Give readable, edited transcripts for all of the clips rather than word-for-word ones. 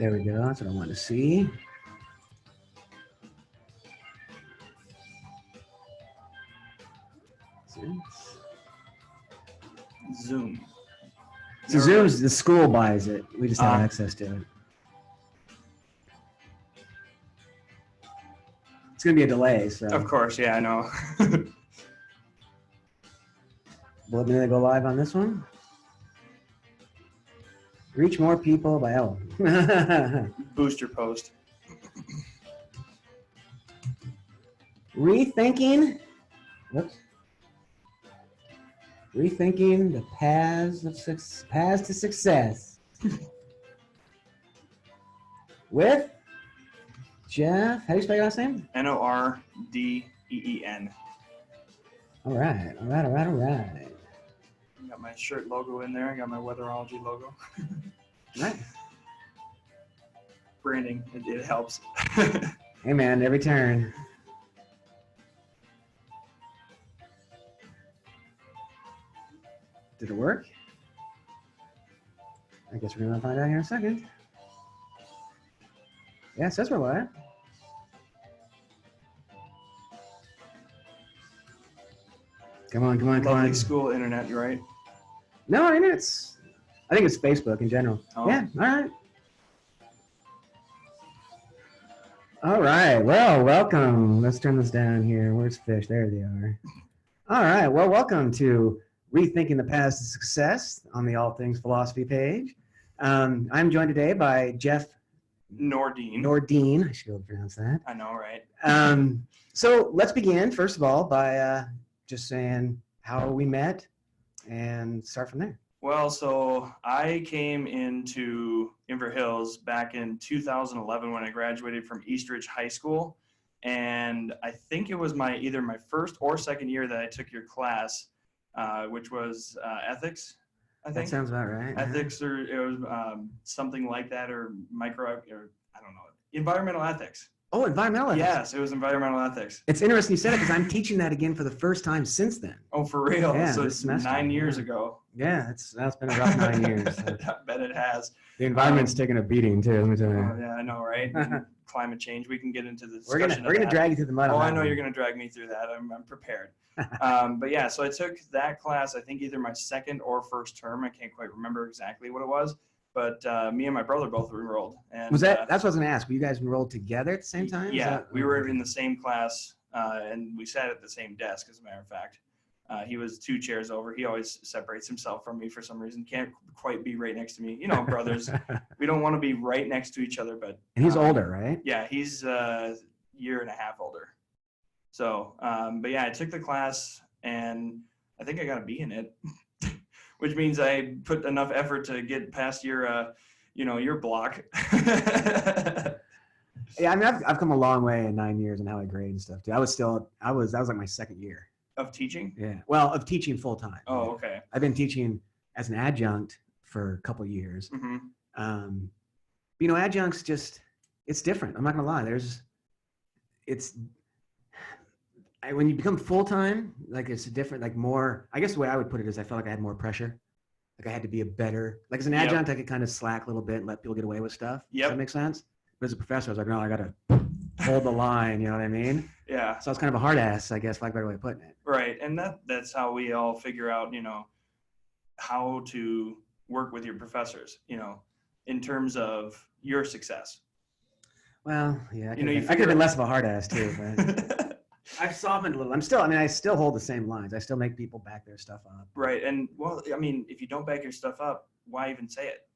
There we go. That's what I want to see. Zoom. So Zoom's, the school buys it. We just have access to it. It's going to be a delay, so. Of course, yeah, I know. Will they go live on this one? Reach more people by Boost your post. Rethinking. Whoops. Rethinking the paths to success with Jeff. How do you spell your last name? Nordeen. All right. Got my shirt logo in there. I got my Weatherology logo. Nice. Branding, it helps. Hey man, every turn. Did it work? I guess we're gonna find out here in a second. Yeah, it says we're live. Come on. Lovely school internet, you're right? No, I think it's Facebook in general. Oh. Yeah, all right. Well, welcome. Let's turn this down here. Where's Fish? There they are. All right. Well, welcome to Rethinking the Paths to Success on the All Things Philosophy page. I'm joined today by Jeff Nordeen. I should be able to pronounce that. I know, right? So let's begin, first of all, by just saying how we met and start from there. Well, so I came into Inver Hills back in 2011 when I graduated from Eastridge High School. And I think it was either my first or second year that I took your class, which was ethics, I think. That sounds about right. Ethics, or it was something like that, or I don't know, environmental ethics. Oh, environmental ethics. Yes, it was environmental ethics. It's interesting you said it because I'm teaching that again for the first time since then. Oh, for real? Yeah, so this semester. 9 years ago. Yeah, that's been a rough 9 years. So. I bet it has. The environment's taken a beating too. Let me tell you. Oh, yeah, I know, right? Climate change. We can get into the We're discussion. gonna drag you through the mud. Oh, I know you're gonna drag me through that. I'm prepared. But yeah, so I took that class. I think either my second or first term. I can't quite remember exactly what it was. But me and my brother both were enrolled. And was that? That's what I was gonna ask. Were you guys enrolled together at the same time? Yeah, we were in the same class, and we sat at the same desk. As a matter of fact, he was 2 chairs over. He always separates himself from me for some reason. Can't quite be right next to me. You know, brothers. We don't want to be right next to each other. But and he's older, right? Yeah, he's a year and a half older. So, but yeah, I took the class, and I think I got a B in it. Which means I put enough effort to get past your, your block. Yeah, I mean, I've come a long way in 9 years in how I grade and stuff too. That was like my second year. Of teaching? Yeah, well, of teaching full time. Oh, okay. I've been teaching as an adjunct for a couple of years. Mm-hmm. Adjuncts it's different. I'm not gonna lie. When you become full-time, like it's different, like more, I guess the way I would put it is I felt like I had more pressure. Like I had to be like as an adjunct, I could kind of slack a little bit and let people get away with stuff. Yep. Does that make sense? But as a professor, I was like, no, I got to hold the line, you know what I mean? Yeah. So I was kind of a hard ass, I guess, for lack of a better way of putting it. Right. And that's how we all figure out, how to work with your professors, in terms of your success. Well, yeah, I could have been less of a hard ass too, but I've softened a little. I still hold the same lines. I still make people back their stuff up. Right. And well, I mean, if you don't back your stuff up, why even say it?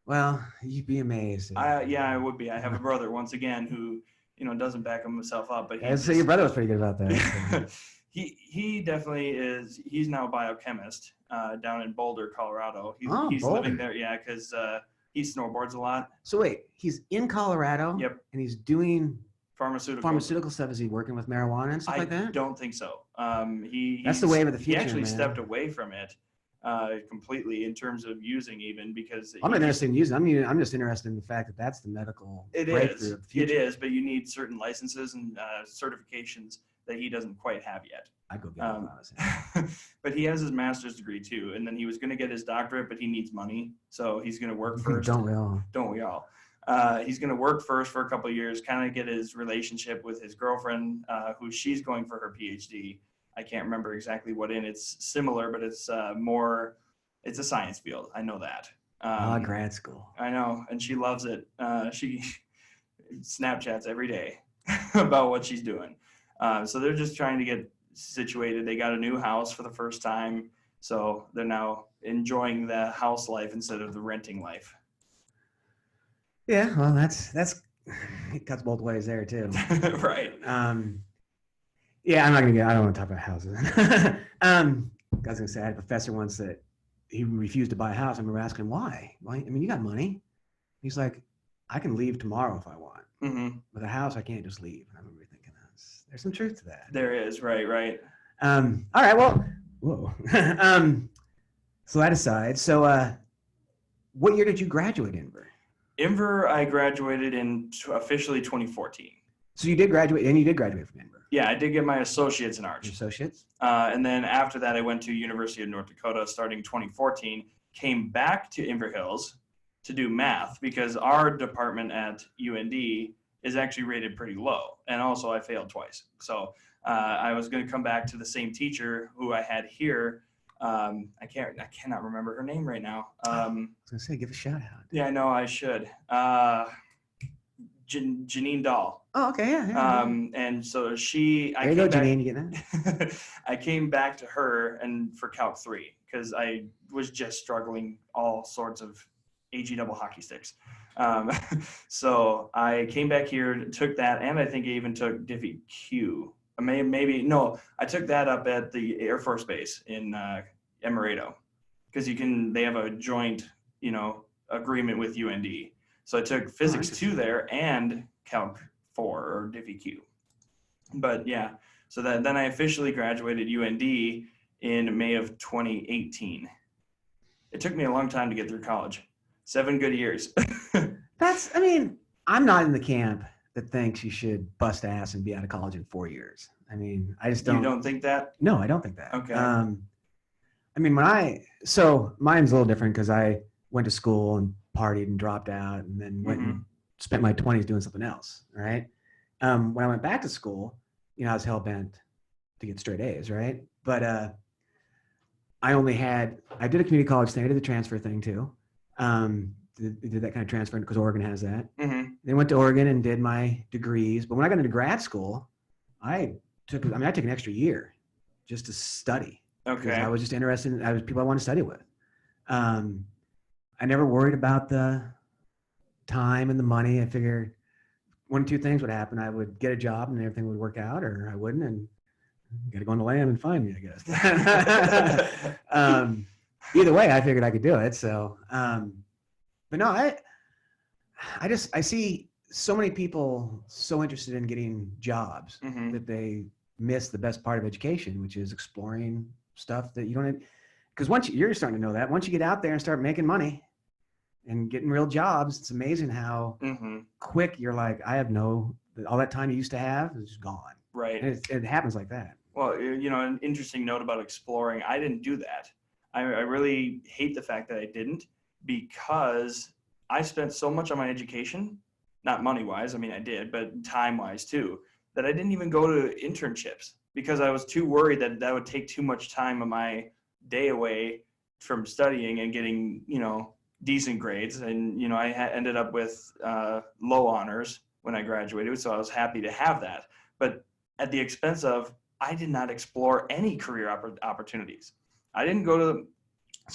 Well, you'd be amazed. I would be. I have a brother, once again, who, doesn't back himself up. But so your brother was pretty good about that. He definitely is. He's now a biochemist down in Boulder, Colorado. He's Boulder. living there, yeah, because he snowboards a lot. So wait, he's in Colorado. Yep. And he's doing pharmaceutical stuff. Is he working with marijuana and stuff like that? I don't think so. That's the wave of the future. He actually man. stepped away from it completely in terms of using, even because I'm not interested in using. I'm just interested in the fact that that's the medical breakthrough of the future. It is, but you need certain licenses and certifications that he doesn't quite have yet. I'd go get him. But he has his master's degree too, and then he was going to get his doctorate, but he needs money, so he's going to work first. Don't we all? Don't we all? He's going to work first for a couple of years, kind of get his relationship with his girlfriend, who she's going for her PhD. I can't remember exactly what it's similar, but it's it's a science field. I know that. Grad school. I know, and she loves it. She Snapchats every day about what she's doing. So they're just trying to get situated. They got a new house for the first time, so they're now enjoying the house life instead of the renting life. Yeah, well, that's it cuts both ways there too. Right. Yeah, I don't want to talk about houses. I was gonna say I had a professor once that he refused to buy a house. I remember asking him why. I mean, you got money. He's like, I can leave tomorrow if I want. Mm-hmm. With a house, I can't just leave. And I remember thinking, there's some truth to that. There is, right. All right, well, whoa. So that aside, so what year did you graduate, Inver? Inver, I graduated in officially 2014. So you did graduate, and you did graduate from Inver. Yeah, I did get my associates in arts. Associates? And then after that, I went to University of North Dakota starting 2014, came back to Inver Hills to do math because our department at UND is actually rated pretty low. And also I failed twice. So I was going to come back to the same teacher who I had here. I cannot remember her name right now. I was going to say, give a shout out. Yeah, I know I should. Janine Dahl. Oh, okay, yeah. And so there you go, Janine, you get that? I came back to her and for Calc 3 because I was just struggling all sorts of AG double hockey sticks. So I came back here, took that, and I think I even took Diffie Q. I took that up at the Air Force Base in Emerado because they have a joint, agreement with UND. So I took Physics 2 there and Calc 4 or Diffie Q. But yeah, so then I officially graduated UND in May of 2018. It took me a long time to get through college. 7 good years. I'm not in the camp that thinks you should bust ass and be out of college in 4 years. I mean, I just don't. You don't think that? No, I don't think that. Okay. Mine's a little different because I went to school and partied and dropped out and then went and spent my 20s doing something else, right? When I went back to school, I was hell-bent to get straight A's, right? But I did a community college thing. I did the transfer thing too. Did that kind of transfer because Oregon has that. Mm-hmm. Then went to Oregon and did my degrees. But when I got into grad school, I took an extra year just to study. Okay. I was just interested in people I wanted to study with. I never worried about the time and the money. I figured one of two things would happen. I would get a job and everything would work out, or I wouldn't, and you got to go on the land and find me, I guess. Either way, I figured I could do it. So, but no, I see so many people so interested in getting jobs that they miss the best part of education, which is exploring stuff that you don't. Because you're starting to know that once you get out there and start making money and getting real jobs, it's amazing how quick you're like, all that time you used to have is gone. Right. And it happens like that. Well, an interesting note about exploring, I didn't do that. I really hate the fact that I didn't because I spent so much on my education, not money-wise, I did, but time-wise too, that I didn't even go to internships because I was too worried that would take too much time of my day away from studying and getting, decent grades. And, I ended up with low honors when I graduated. So I was happy to have that. But at the expense of, I did not explore any career opportunities. I didn't go to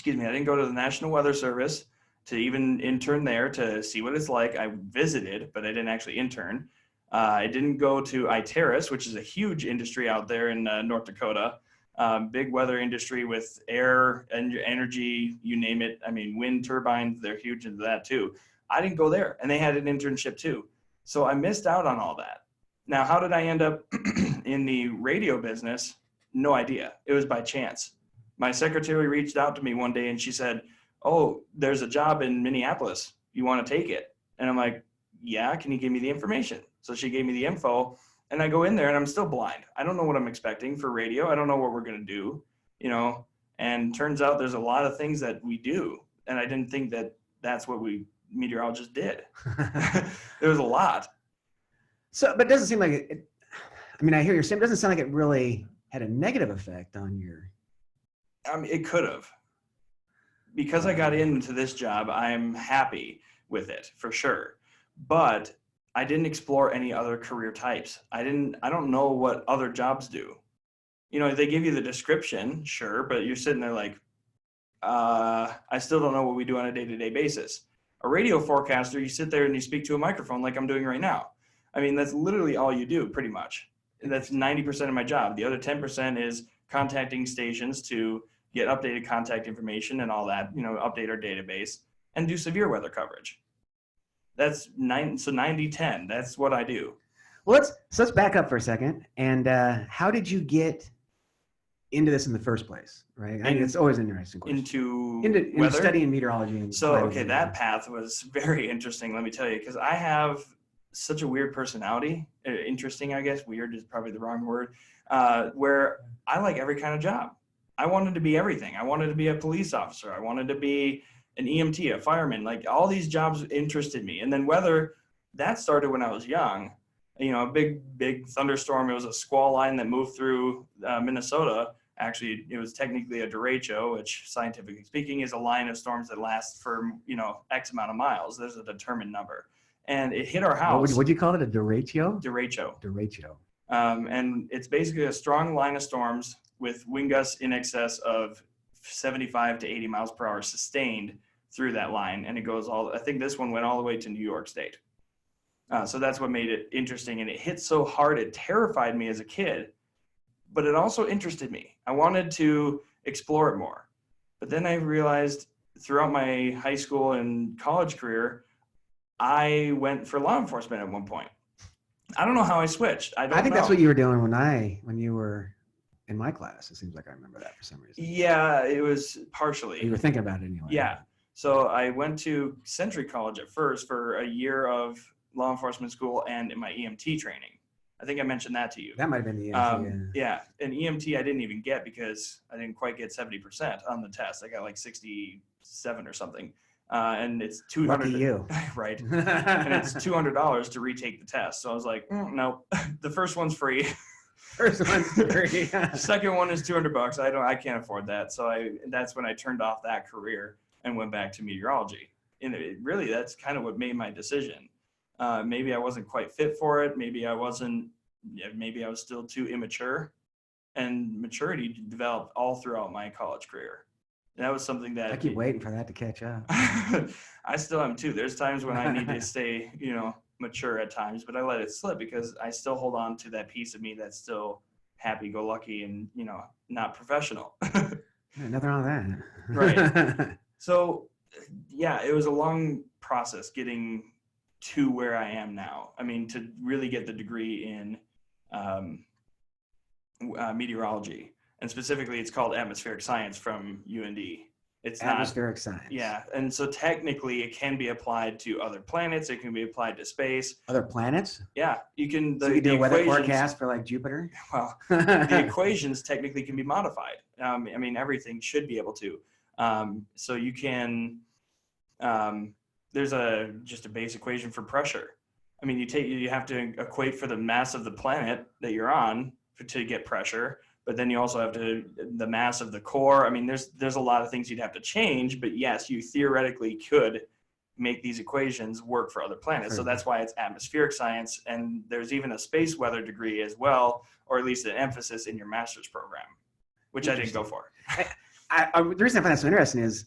the National Weather Service to even intern there to see what it's like. I visited, but I didn't actually intern. I didn't go to IHCC, which is a huge industry out there in North Dakota. Big weather industry with air and energy, you name it. Wind turbines, they're huge into that too. I didn't go there, and they had an internship too. So I missed out on all that. Now, how did I end up in the radio business? No idea. It was by chance. My secretary reached out to me one day and she said, "Oh, there's a job in Minneapolis. You want to take it?" And I'm like, "Yeah, can you give me the information?" So she gave me the info. And I go in there and I'm still blind. I don't know what I'm expecting for radio. I don't know what we're going to do, and turns out there's a lot of things that we do. And I didn't think that that's what we meteorologist did. There was a lot. So, but it doesn't seem like it, I mean, I hear you're saying, it doesn't sound like it really had a negative effect on your. It could have. Because I got into this job, I'm happy with it for sure. But I didn't explore any other career types. I don't know what other jobs do. You know, they give you the description, sure, but you're sitting there like, I still don't know what we do on a day-to-day basis. A radio forecaster, you sit there and you speak to a microphone like I'm doing right now. I mean, that's literally all you do, pretty much. And that's 90% of my job. The other 10% is contacting stations to get updated contact information and all that, you know, update our database and do severe weather coverage. That's 90-10. That's what I do. Well, let's back up for a second. And how did you get into this in the first place, right? I mean, it's always an interesting question. Into studying meteorology. And so, okay, that path was very interesting, let me tell you, because I have such a weird personality. Interesting, I guess. Weird is probably the wrong word. Where I like every kind of job. I wanted to be everything. I wanted to be a police officer. I wanted to be an EMT, a fireman. Like, all these jobs interested me. And then weather, that started when I was young. You know, a big thunderstorm. It was a squall line that moved through Minnesota. Actually, it was technically a derecho, which scientifically speaking is a line of storms that lasts for, you know, X amount of miles. There's a determined number. And it hit our house. What'd you call it? A derecho? Derecho. Derecho. And it's basically a strong line of storms with wind gusts in excess of 75 to 80 miles per hour sustained through that line. And it goes I think this one went all the way to New York State. So that's what made it interesting. And it hit so hard, it terrified me as a kid, but it also interested me. I wanted to explore it more. But then I realized throughout my high school and college career, I went for law enforcement at one point. I don't know how I switched. I think that's what you were doing when you were in my class. It seems like I remember that for some reason. Yeah, it was partially. You were thinking about it anyway. Yeah. So I went to Century College at first for a year of law enforcement school and in my EMT training. I think I mentioned that to you. That might have been the EMT. Yeah. And EMT I didn't even get because I didn't quite get 70% on the test. I got like 67 or something. And it's $200. Lucky you. Right. And it's $200 to retake the test. So I was like, no, the first one's free. First one's free. Second one is $200. I can't afford that. So that's when I turned off that career and went back to meteorology. And that's kind of what made my decision. Maybe I wasn't quite fit for it. Maybe I was still too immature, and maturity developed all throughout my college career. And that was something that I keep waiting for that to catch up. I still am too. There's times when I need to stay, mature at times, but I let it slip because I still hold on to that piece of me that's still happy-go-lucky and, not professional. Nothing wrong with that. Right. So, yeah, it was a long process getting to where I am now. I mean, to really get the degree in meteorology, and specifically it's called atmospheric science from UND. It's atmospheric science. Yeah. And so technically it can be applied to other planets. It can be applied to space. Other planets? Yeah. You can do a weather forecast for like Jupiter? Well, the equations technically can be modified. I mean, everything should be able to. So you can, there's just a base equation for pressure. I mean, you have to equate for the mass of the planet that you're on to get pressure, but then you also have the mass of the core. I mean, there's a lot of things you'd have to change, but yes, you theoretically could make these equations work for other planets. So that's why it's atmospheric science. And there's even a space weather degree as well, or at least an emphasis in your master's program, which I didn't go for. The reason I find that so interesting is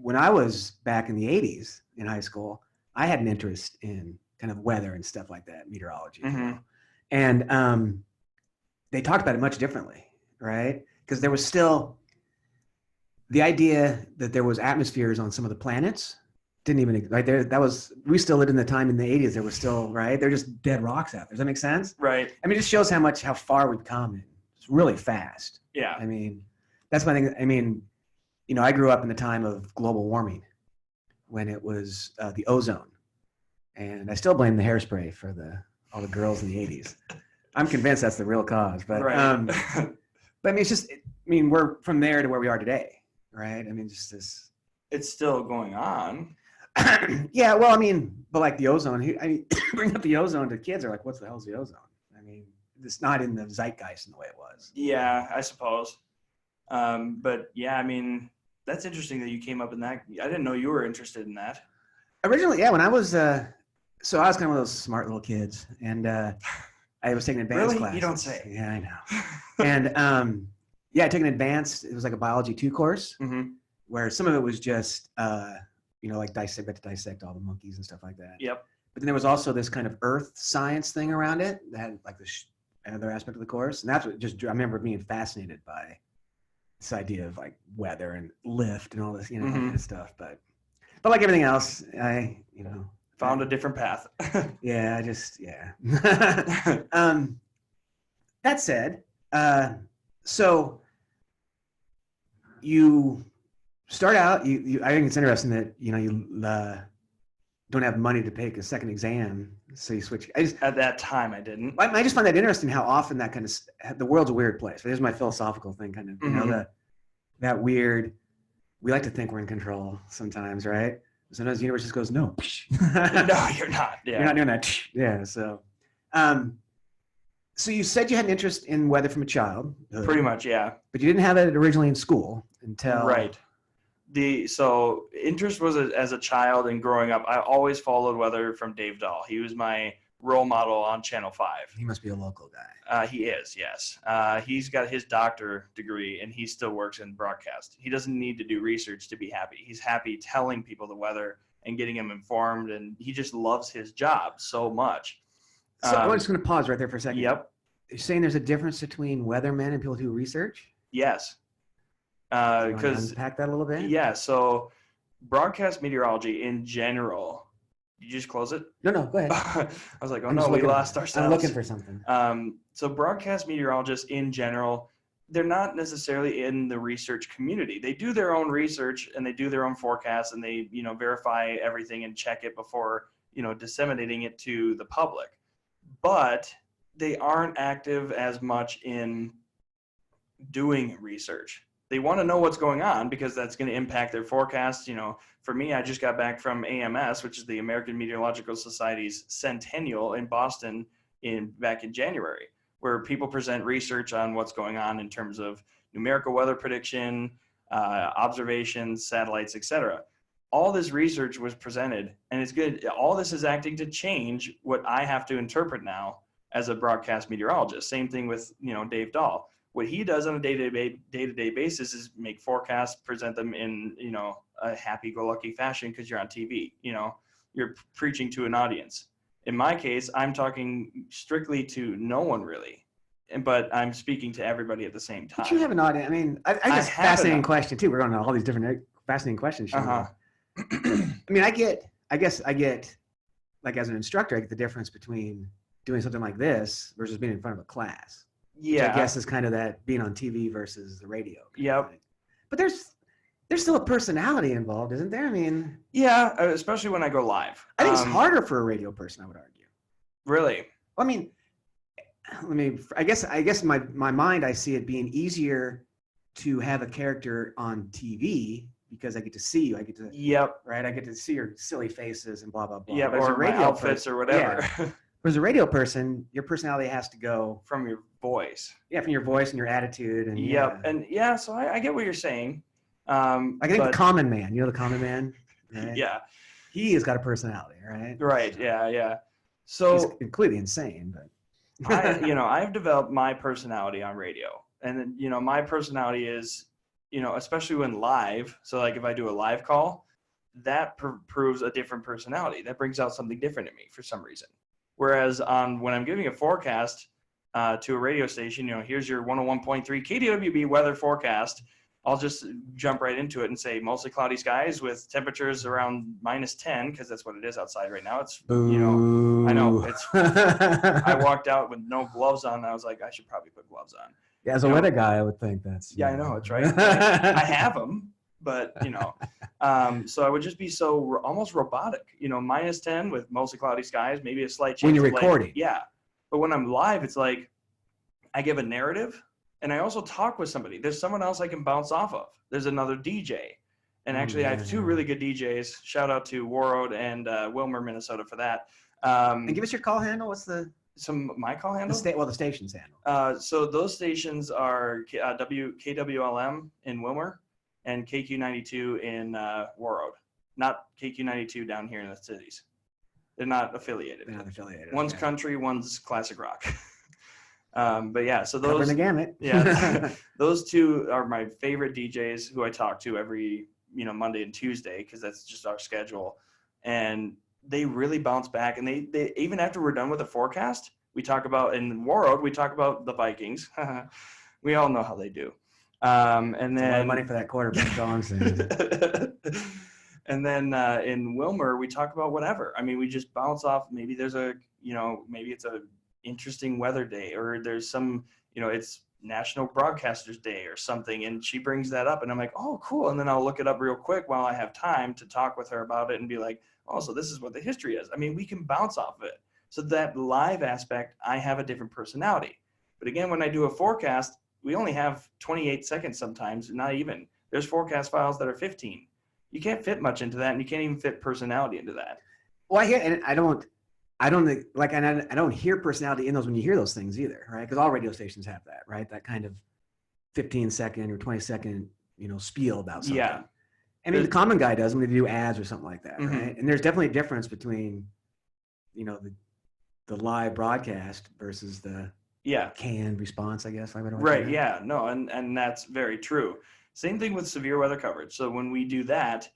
when I was back in the 80s in high school, I had an interest in kind of weather and stuff like that, meteorology. Mm-hmm. And they talked about it much differently, right? Because there was still the idea that there was atmospheres on some of the planets didn't even, right there. We still lived in the time in the 80s. There was still, right? They're just dead rocks out there. Does that make sense? Right. I mean, it just shows how far we've come. It's really fast. Yeah. I mean, that's my thing. I mean, I grew up in the time of global warming when it was the ozone. And I still blame the hairspray for all the girls in the 80s. I'm convinced that's the real cause. But, right. But I mean, we're from there to where we are today, right? I mean, just this. It's still going on. Yeah, well, I mean, but like the ozone, I mean, bring up the ozone to kids are like, what's the hell's the ozone? I mean, it's not in the zeitgeist in the way it was. Yeah, I suppose. But yeah, I mean, that's interesting that you came up in that. I didn't know you were interested in that. Originally, yeah, when I was, so I was kind of one of those smart little kids, and I was taking advanced Really? classes. You don't say. Yeah, I know. And yeah, I took an advanced, it was like a biology 2 course, Mm-hmm. where some of it was just, like dissect all the monkeys and stuff like that. Yep. But then there was also this kind of earth science thing around it that had like another aspect of the course. And that's what I remember being fascinated by this idea of like weather and lift and all this, Mm-hmm. kind of stuff. But like everything else, Found a different path. yeah. That said, so you start out, I think it's interesting that, you don't have money to take a second exam. So you switch. At that time, I didn't. I just find that interesting how often that kind of, the world's a weird place. There's my philosophical thing kind of, Mm-hmm. That weird, we like to think we're in control sometimes, right? Sometimes the universe just goes, no. No, you're not. Yeah. You're not doing that. Yeah. So, so you said you had an interest in weather from a child. Pretty much, yeah. But you didn't have it originally in school until. Right. So interest was as a child and growing up, I always followed weather from Dave Dahl. He was my role model on Channel 5. He must be a local guy. He is, yes. He's got his doctor degree and he still works in broadcast. He doesn't need to do research to be happy. He's happy telling people the weather and getting them informed, and he just loves his job so much. So I'm just going to pause right there for a second. Yep. You're saying there's a difference between weathermen and people who do research? Yes. Because unpack that a little bit. Yeah. So broadcast meteorology in general. You just close it? No, go ahead. I was like, we lost ourselves. I'm looking for something. So broadcast meteorologists in general, they're not necessarily in the research community. They do their own research and they do their own forecasts and they, verify everything and check it before, disseminating it to the public. But they aren't active as much in doing research. They want to know what's going on because that's going to impact their forecasts. For me, I just got back from AMS, which is the American Meteorological Society's centennial in Boston back in January, where people present research on what's going on in terms of numerical weather prediction, observations, satellites, etc. All this research was presented, and it's good. All this is acting to change what I have to interpret now as a broadcast meteorologist. Same thing with, Dave Dahl. What he does on a day-to-day basis is make forecasts, present them in, a happy-go-lucky fashion because you're on TV. You're preaching to an audience. In my case, I'm talking strictly to no one really, but I'm speaking to everybody at the same time. But you have an audience. I mean, I guess fascinating question too. We're going to all these different fascinating questions. Uh-huh. I mean, I guess I get, like as an instructor, I get the difference between doing something like this versus being in front of a class. Yeah. Which I guess is kind of that being on TV versus the radio. Yep. But there's still a personality involved, isn't there? I mean. Yeah, especially when I go live. I think it's harder for a radio person, I would argue. Really? Well, I mean, I guess my mind, I see it being easier to have a character on TV because I get to see you. I get to. Yep. Right. I get to see your silly faces and blah blah blah. Yeah, or radio outfits or whatever. Yeah. As a radio person, your personality has to go from your voice. Yeah, from your voice and your attitude. And yep. And so I get what you're saying. I think the common man. You know the common man. Right? Yeah. He has got a personality, right? Right. Yeah. So he's completely insane, but I've developed my personality on radio, and my personality is, especially when live. So like if I do a live call, that proves a different personality. That brings out something different in me for some reason. Whereas when I'm giving a forecast to a radio station, here's your 101.3 KDWB weather forecast. I'll just jump right into it and say mostly cloudy skies with temperatures around -10 because that's what it is outside right now. It's, I know it's, I walked out with no gloves on and I was like, I should probably put gloves on. Yeah, as a weather guy, I would think that's. Yeah, I know. It's right. I have them, but so I would just be so almost robotic, -10 with mostly cloudy skies, maybe a slight change. When you're recording. Yeah. But when I'm live, it's like I give a narrative and I also talk with somebody. There's someone else I can bounce off of. There's another DJ. And actually, I have two really good DJs. Shout out to Warroad and Wilmer, Minnesota for that. And give us your call handle. What's my call handle? The station's handle. So those stations are KWLM in Wilmer and KQ92 in Warroad. Not KQ92 down here in the cities. They're not affiliated. One's country, one's classic rock. But yeah, so those covering the gamut. Yeah, those two are my favorite DJs who I talk to every Monday and Tuesday because that's just our schedule, and they really bounce back. And they even after we're done with the forecast, we talk about in Warroad, we talk about the Vikings. We all know how they do. And then a lot of money for that quarterback, And then in Wilmer, we talk about whatever. I mean, we just bounce off. Maybe there's maybe it's a interesting weather day, or there's some, it's National Broadcasters Day or something, and she brings that up, and I'm like, oh, cool. And then I'll look it up real quick while I have time to talk with her about it and be like, oh, so this is what the history is. I mean, we can bounce off of it. So that live aspect, I have a different personality. But again, when I do a forecast, we only have 28 seconds sometimes, not even. There's forecast files that are 15. You can't fit much into that, and you can't even fit personality into that. Well, I hear, and I don't hear personality in those when you hear those things either, right? Because all radio stations have that, right? That kind of 15-second or 20-second, spiel about something. Yeah. I mean, the common guy does when they do ads or something like that, right? And there's definitely a difference between, the live broadcast versus the canned response, I guess. Right. Yeah. No, and that's very true. Same thing with severe weather coverage. So when we do that,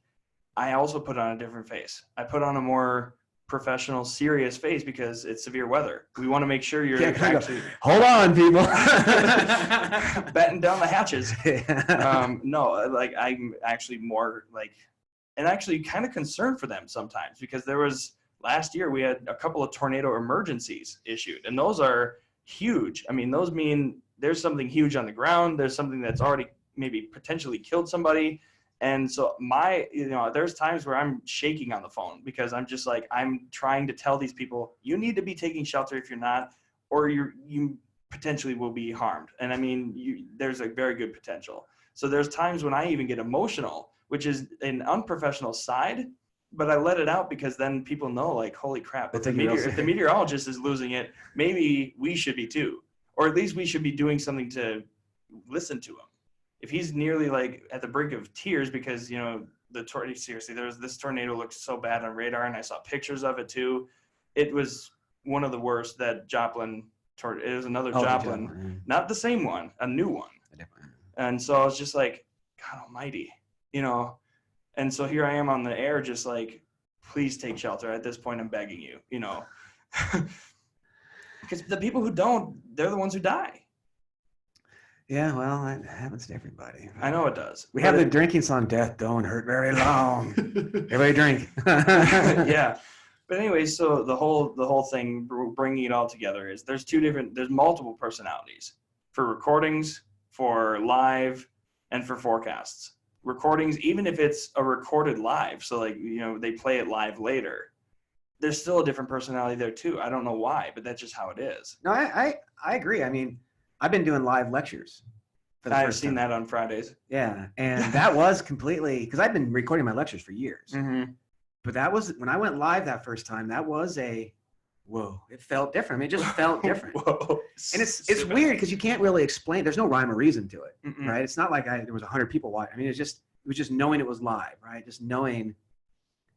I also put on a different face. I put on a more professional, serious face because it's severe weather. We want to make sure you're actually hold on, people, batten down the hatches. No, like I'm actually more like, and actually kind of concerned for them sometimes because last year we had a couple of tornado emergencies issued, and those are huge. I mean, those mean there's something huge on the ground. There's something that's already maybe potentially killed somebody. And so there's times where I'm shaking on the phone because I'm just like, I'm trying to tell these people, you need to be taking shelter if you're not, or you potentially will be harmed. And I mean, there's a very good potential. So there's times when I even get emotional, which is an unprofessional side, but I let it out because then people know, like, holy crap, if the meteorologist is losing it, maybe we should be too. Or at least we should be doing something to listen to him. If he's nearly like at the brink of tears because, seriously, this tornado looked so bad on radar, and I saw pictures of it too. It was one of the worst that Joplin, it was another Joplin, not the same one, a new one. And so I was just like, God almighty, and so here I am on the air just like, please take shelter. At this point, I'm begging you, because the people who don't, they're the ones who die. Yeah, well, it happens to everybody. I know it does. We have the drinking song, Death Don't Hurt Very Long. Everybody drink. Yeah. But anyway, so the whole thing, bringing it all together, is there's multiple personalities for recordings, for live, and for forecasts. Recordings, even if it's a recorded live, so like, they play it live later, there's still a different personality there too. I don't know why, but that's just how it is. No, I agree. I mean, I've been doing live lectures. I've seen that on Fridays. Yeah, and that was completely, because I've been recording my lectures for years. Mm-hmm. But that was, when I went live that first time, that was whoa, it felt different. I mean, it just felt different. Whoa. And it's weird because you can't really explain. There's no rhyme or reason to it, right? It's not like there was 100 people watching. I mean, it was just knowing it was live, right? Just knowing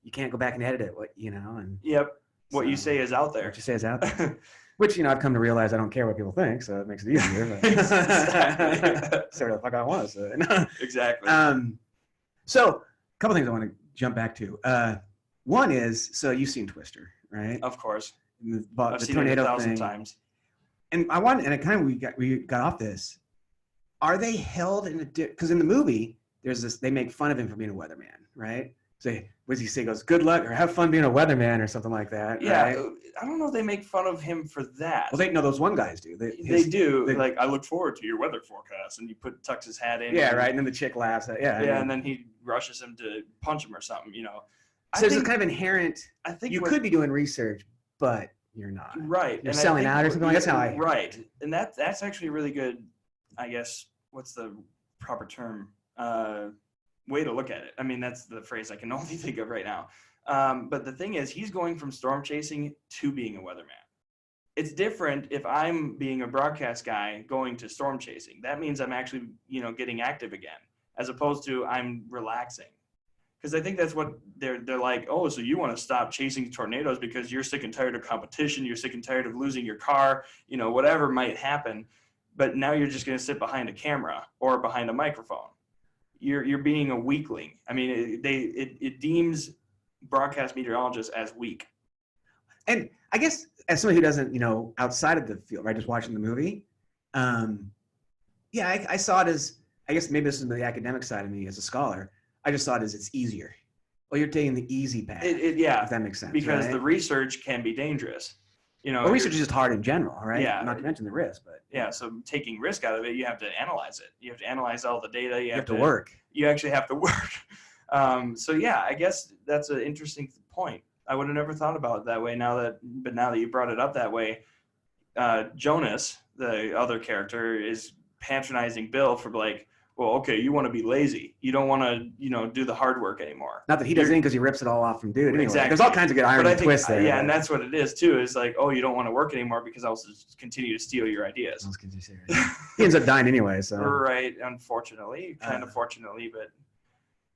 you can't go back and edit it, and. Yep. What you say is out there. What you say is out there. Which, I've come to realize I don't care what people think, so it makes it easier. But Exactly. Say what the fuck I want to say. Exactly. So, a couple things I want to jump back to. One is, so you've seen Twister, right? Of course. I've seen it 1,000 times. And we got off this. Are they held in because in the movie, there's this, they make fun of him for being a weatherman, right? So, what does he say? He goes, good luck, or have fun being a weatherman, or something like that. Yeah, right? I don't know if they make fun of him for that. Well, those one guys do. They do. Like, I look forward to your weather forecast, and he tucks his hat in. Yeah, right. And then the chick laughs. And then he rushes him to punch him or something. So there's a kind of inherent. I think you could be doing research, but you're not. Right. You're selling out or something. That's how I. Right, and that's actually really good. I guess what's the proper term? way to look at it. I mean, that's the phrase I can only think of right now. But the thing is, he's going from storm chasing to being a weatherman. It's different if I'm being a broadcast guy going to storm chasing. That means I'm actually, getting active again, as opposed to I'm relaxing. Because I think that's what they're like, oh, so you want to stop chasing tornadoes because you're sick and tired of competition, you're sick and tired of losing your car, whatever might happen. But now you're just going to sit behind a camera or behind a microphone. You're being a weakling. I mean, it deems broadcast meteorologists as weak. And I guess as somebody who doesn't, outside of the field, right, just watching the movie, I saw it as, I guess maybe this is the academic side of me as a scholar. I just saw it as it's easier. Well, you're taking the easy path. If that makes sense. Because right? the research can be dangerous. Well, research is just hard in general, right? Yeah. Not to mention the risk, but. Yeah, so taking risk out of it, you have to analyze it. You have to analyze all the data. You have to work. You actually have to work. I guess that's an interesting point. I would have never thought about it that way. Now that you brought it up that way, Jonas, the other character, is patronizing Bill for like, well, okay, you want to be lazy. You don't want to, do the hard work anymore. Not that he does anything because he rips it all off from dude. Anyway. Exactly. There's all kinds of good irony twists there. Yeah, and that's what it is too. Is like, oh, you don't want to work anymore because I'll just continue to steal your ideas. He ends up dying anyway. So. Right, unfortunately, kind of fortunately, but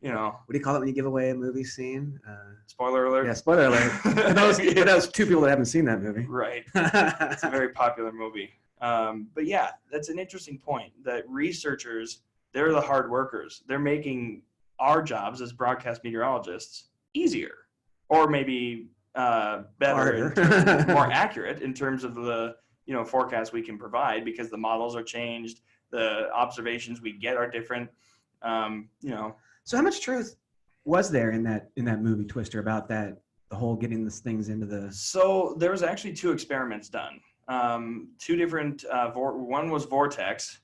What do you call it when you give away a movie scene? Spoiler alert. Yeah, spoiler alert. For those two people that haven't seen that movie. Right. It's a very popular movie. But yeah, that's an interesting point that researchers, they're the hard workers. They're making our jobs as broadcast meteorologists easier, or maybe better, more accurate in terms of the forecast we can provide, because the models are changed, the observations we get are different. So how much truth was there in that movie Twister about that, the whole getting these things into the? So there was actually 2 experiments done. 2 different. One was Vortex.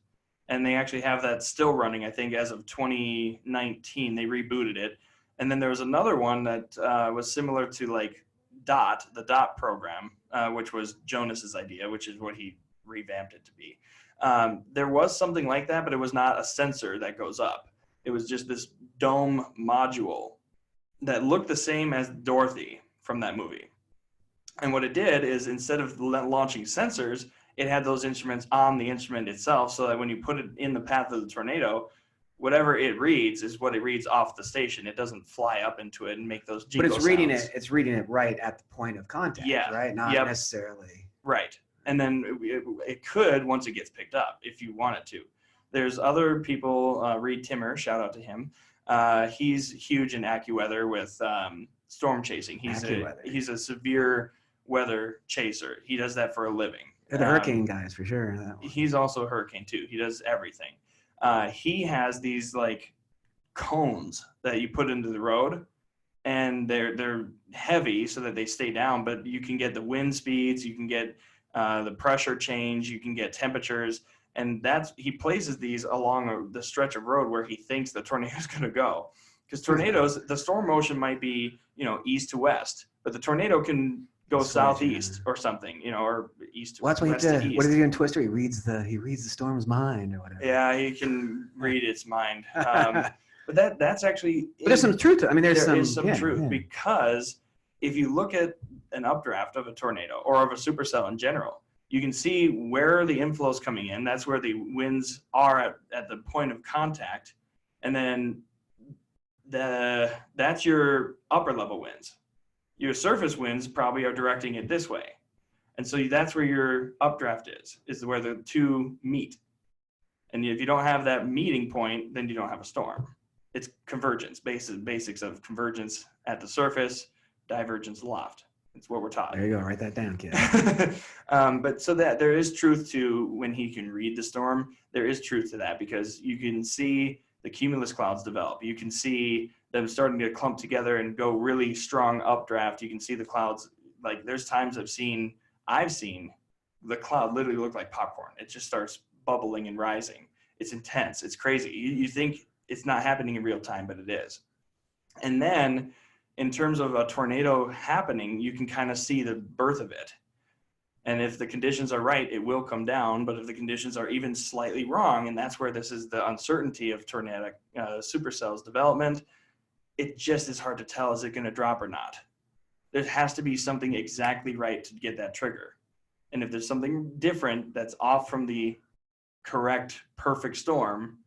And they actually have that still running, I think, as of 2019. They rebooted it. And then there was another one that was similar to like DOT, the DOT program, which was Jonas's idea, which is what he revamped it to be. There was something like that, but it was not a sensor that goes up. It was just this dome module that looked the same as Dorothy from that movie. And what it did is, instead of launching sensors, it had those instruments on the instrument itself, so that when you put it in the path of the tornado, whatever it reads is what it reads off the station. It doesn't fly up into it and make those jingle sounds. But it's reading it right at the point of contact, right? Not necessarily. Right. And then it could, once it gets picked up, if you want it to. There's other people, Reed Timmer, shout out to him. He's huge in AccuWeather with storm chasing. He's a severe weather chaser. He does that for a living. They're the hurricane guys for sure. He's also a hurricane too. He does everything. He has these like cones that you put into the road, and they're heavy so that they stay down, but you can get the wind speeds, you can get the pressure change, you can get temperatures, and he places these along the stretch of road where he thinks the tornado is going to go. Because tornadoes, the storm motion might be east to west, but the tornado can go southeast or something, or east to west. Well, that's what he did. What did he do in Twister? He reads the storm's mind or whatever. Yeah, he can read its mind. But that's actually. But there's some truth to it. I mean, there is some truth because if you look at an updraft of a tornado or of a supercell in general, you can see where the inflow is coming in. That's where the winds are at the point of contact, and then that's your upper level winds. Your surface winds probably are directing it this way. And so that's where your updraft is where the 2 meet. And if you don't have that meeting point, then you don't have a storm. It's convergence, basics of convergence at the surface, divergence aloft. It's what we're taught. There you go. Write that down, kid. But so that there is truth to when he can read the storm, there is truth to that, because you can see the cumulus clouds develop. You can see them starting to clump together and go really strong updraft. You can see the clouds, like there's times I've seen the cloud literally look like popcorn. It just starts bubbling and rising. It's intense. It's crazy. You think it's not happening in real time, but it is. And then in terms of a tornado happening, you can kind of see the birth of it. And if the conditions are right, it will come down. But if the conditions are even slightly wrong, and that's where this is the uncertainty of tornadic supercells development, it just is hard to tell, is it going to drop or not? There has to be something exactly right to get that trigger. And if there's something different that's off from the correct, perfect storm,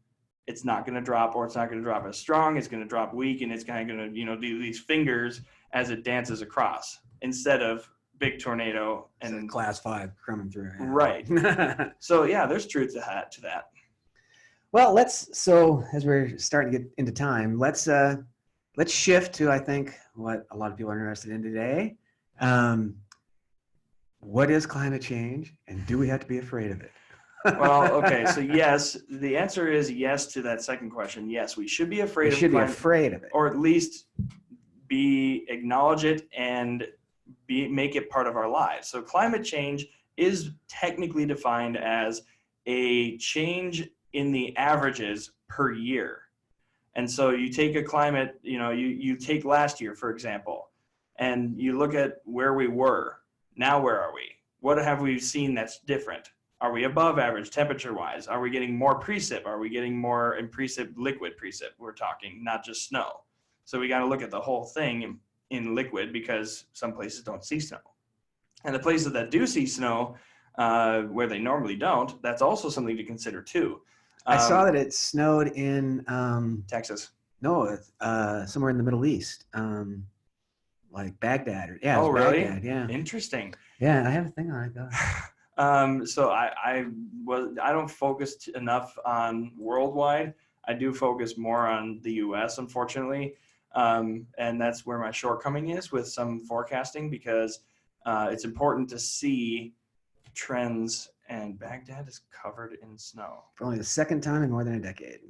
it's not going to drop, or it's not going to drop as strong. It's going to drop weak, and it's kind of going to, do these fingers as it dances across instead of big tornado and class 5 coming through. Yeah. Right. So yeah, there's truth to that. Well, so as we're starting to get into time, let's shift to, I think, what a lot of people are interested in today. What is climate change, and do we have to be afraid of it? Well, okay, so yes, the answer is yes to that second question. Yes, we should be afraid of it, or at least acknowledge it and make it part of our lives. So climate change is technically defined as a change in the averages per year. And so you take a climate, you take last year, for example, and you look at where we were. Now where are we? What have we seen that's different? Are we above average temperature-wise? Are we getting more precip? Are we getting more in precip, liquid precip? We're talking, not just snow. So we got to look at the whole thing in liquid, because some places don't see snow. And the places that do see snow, where they normally don't, that's also something to consider too. I saw that it snowed in Texas. No, somewhere in the Middle East, like Baghdad. Oh, really? Baghdad, yeah. Interesting. Yeah, I have a thing on it. So I don't focus enough on worldwide. I do focus more on the U.S., unfortunately, and that's where my shortcoming is with some forecasting, because it's important to see trends. And Baghdad is covered in snow. For only the second time in more than a decade.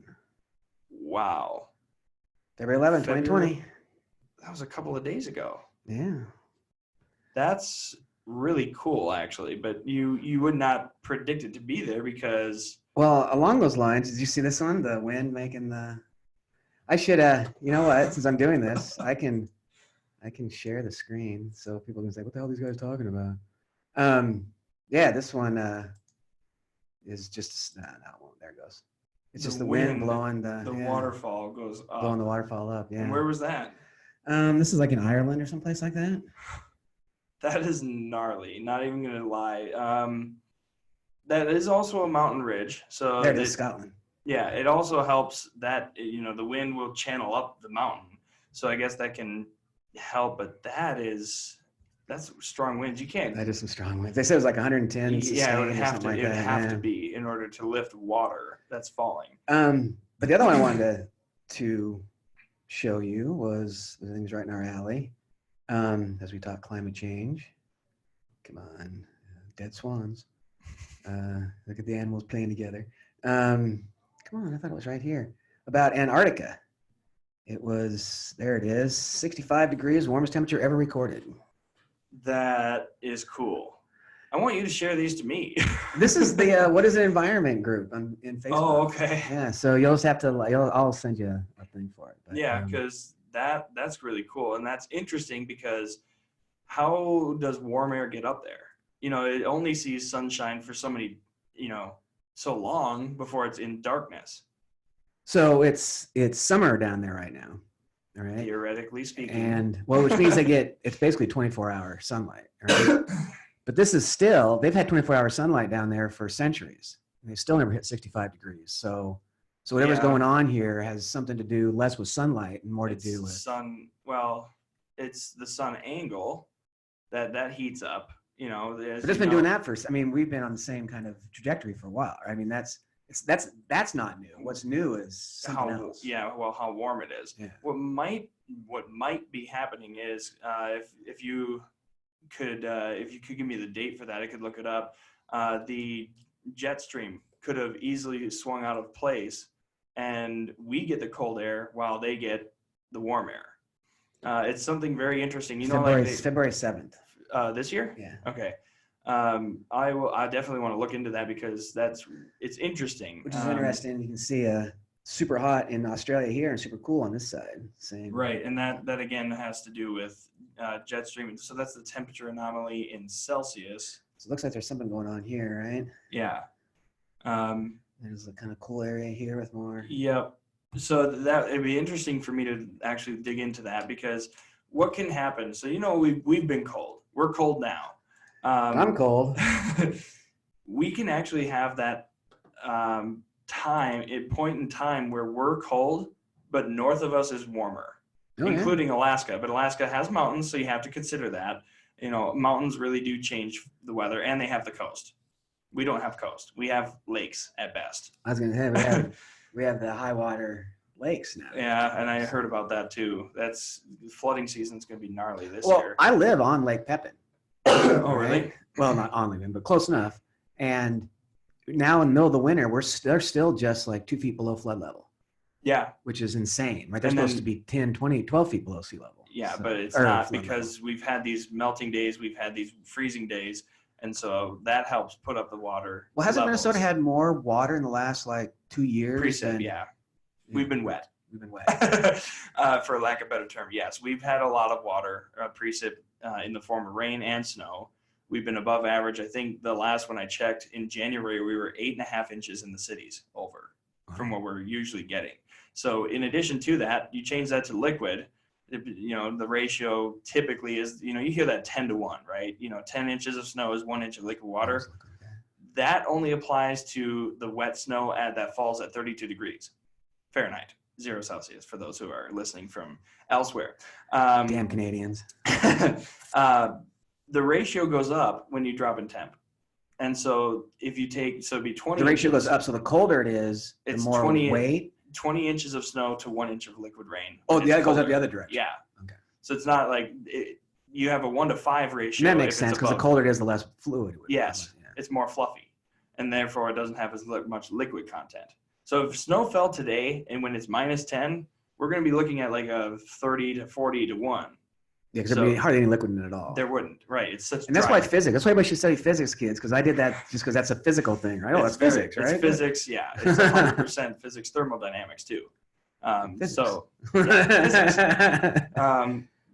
Wow. February 11, 2020. That was a couple of days ago. Yeah. That's really cool, actually. But you would not predict it to be there because... Well, along those lines, did you see this one? The wind making the... I should, you know what? Since I'm doing this, I can share the screen so people can say, what the hell are these guys talking about? Yeah, this one is just no, it won't. There it goes. It's just the wind blowing the waterfall goes up. Blowing the waterfall up. Yeah. And where was that? This is like in Ireland or someplace like that. That is gnarly. Not even gonna lie. That is also a mountain ridge. So there it is, Scotland. Yeah, it also helps that the wind will channel up the mountain. So I guess that can help, but that's strong winds. You can't. That is some strong winds. They said it was like 110. Yeah, it would have to. It would have to be in order to lift water that's falling. But the other one I wanted to show you was the things right in our alley, as we talk climate change. Come on, dead swans. Look at the animals playing together. Come on, I thought it was right here about Antarctica. It was, there it is, 65 degrees, warmest temperature ever recorded. That is cool. I want you to share these to me. This is the What is an Environment group in Facebook. Oh, okay. Yeah, so you'll just have to, I'll send you a thing for it. But, yeah, because that's really cool. And that's interesting because how does warm air get up there? It only sees sunshine for so many, so long before it's in darkness. So it's summer down there right now. All right. Theoretically speaking. And which means it's basically 24-hour sunlight. Right? But this is still, they've had 24-hour sunlight down there for centuries. And they still never hit 65 degrees. So whatever's going on here has something to do less with sunlight and more to do with sun. Well, it's the sun angle that heats up. But it's been doing that we've been on the same kind of trajectory for a while. Right? I mean, that's not new. What's new is something else. Yeah, well, how warm it is. Yeah. What might be happening is if you could give me the date for that, I could look it up. The jet stream could have easily swung out of place, and we get the cold air while they get the warm air. It's something very interesting. February 7th. This year? Yeah. Okay. I definitely want to look into that because it's interesting. Which is interesting. You can see super hot in Australia here and super cool on this side. Same. Right, and that again has to do with jet stream. So that's the temperature anomaly in Celsius. So it looks like there's something going on here, right? Yeah. There's a kind of cool area here with more. Yep. So that it'd be interesting for me to actually dig into that, because what can happen? So, we've been cold. We're cold now. I'm cold. We can actually have that point in time where we're cold, but north of us is warmer, including Alaska. But Alaska has mountains, so you have to consider that. Mountains really do change the weather, and they have the coast. We don't have coast. We have lakes at best. I was going to say, we have the high water lakes now. Yeah, and I heard about that too. That's flooding season's going to be gnarly this year. Well, I live on Lake Pepin. Oh, really? Well, not on Lake Pepin, but close enough. And now in the middle of the winter, they're still just like 2 feet below flood level. Yeah. Which is insane, right? They're supposed to be 10, 20, 12 feet below sea level. Yeah, but it's not, because we've had these melting days, we've had these freezing days, and so that helps put up the water. Well, hasn't Minnesota had more water in the last 2 years? Precip, yeah. We've been wet. We've been wet. For lack of a better term, yes. We've had a lot of water, precip, in the form of rain and snow. We've been above average. I think the last one I checked in January, we were 8.5 inches in the cities over from what we're usually getting. So in addition to that, you change that to liquid, the ratio typically is, you hear that 10-to-1, right? 10 inches of snow is 1 inch of liquid water. That only applies to the wet snow that falls at 32 degrees Fahrenheit, 0 Celsius, for those who are listening from elsewhere. Damn Canadians. The ratio goes up when you drop in temp. And so if you it'd be 20. The ratio goes up, so the colder it is, the more 20, weight. 20 inches of snow to 1 inch of liquid rain. Oh, yeah, it goes up the other direction. Yeah. Okay. So it's not like you have a 1-to-5 ratio. And that makes sense, because the colder it is, the less fluid it is. Yes, it's more fluffy, and therefore it doesn't have as much liquid content. So if snow fell today, and when it's -10, we're going to be looking at like a 30 to 40 to 1. Yeah, because there'd be hardly any liquid in it at all. There wouldn't, right? It's such. And that's why physics. That's why we should study physics, kids, because I did that just because that's a physical thing, right? Oh, that's physics, right? It's physics, yeah. It's 100% physics, thermodynamics too. Physics.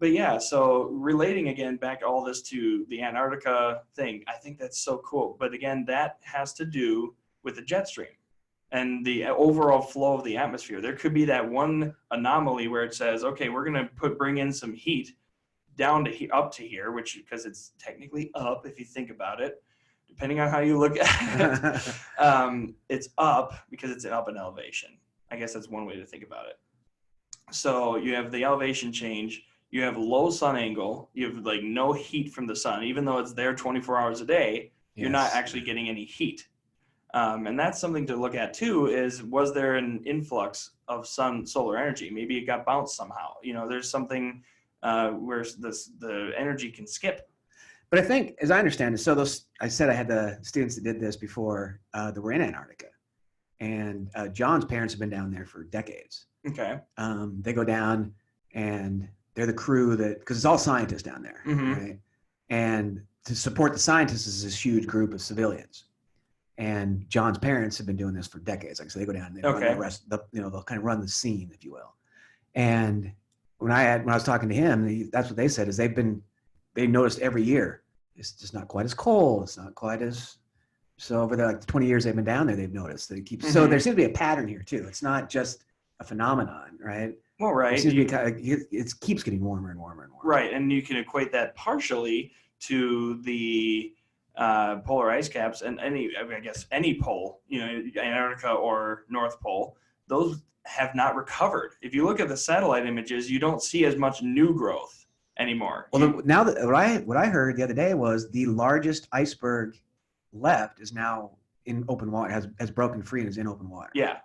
But yeah, so relating again back all this to the Antarctica thing, I think that's so cool. But again, that has to do with the jet stream and the overall flow of the atmosphere. There could be that one anomaly where it says, okay, we're going to bring in some heat down to up to here, which, because it's technically up if you think about it, depending on how you look at it, it's up because it's up in elevation. I guess that's one way to think about it. So you have the elevation change, you have low sun angle, you have like no heat from the sun, even though it's there 24 hours a day, you're not actually getting any heat. And that's something to look at too, was there an influx of solar energy? Maybe it got bounced somehow. There's something where the energy can skip. But I think, as I understand it, so I said I had the students that did this before that were in Antarctica. And John's parents have been down there for decades. Okay. They go down and they're the crew because it's all scientists down there, right? And to support the scientists is this huge group of civilians. And John's parents have been doing this for decades. Like, so they go down and they run the rest, they'll kind of run the scene, if you will. And when I was talking to him, that's what they said is they noticed every year it's just not quite as cold. It's not quite as. So over the 20 years they've been down there, they've noticed that it keeps. So there seems to be a pattern here too. It's not just a phenomenon, right? Well, right. It seems to be it keeps getting warmer and warmer and warmer. Right, and you can equate that partially to the polar ice caps and any pole, Antarctica or North Pole. Those have not recovered. If you look at the satellite images, you don't see as much new growth anymore. Well, now that what I heard the other day was the largest iceberg left is now in open water, has broken free and is in open water. Yeah.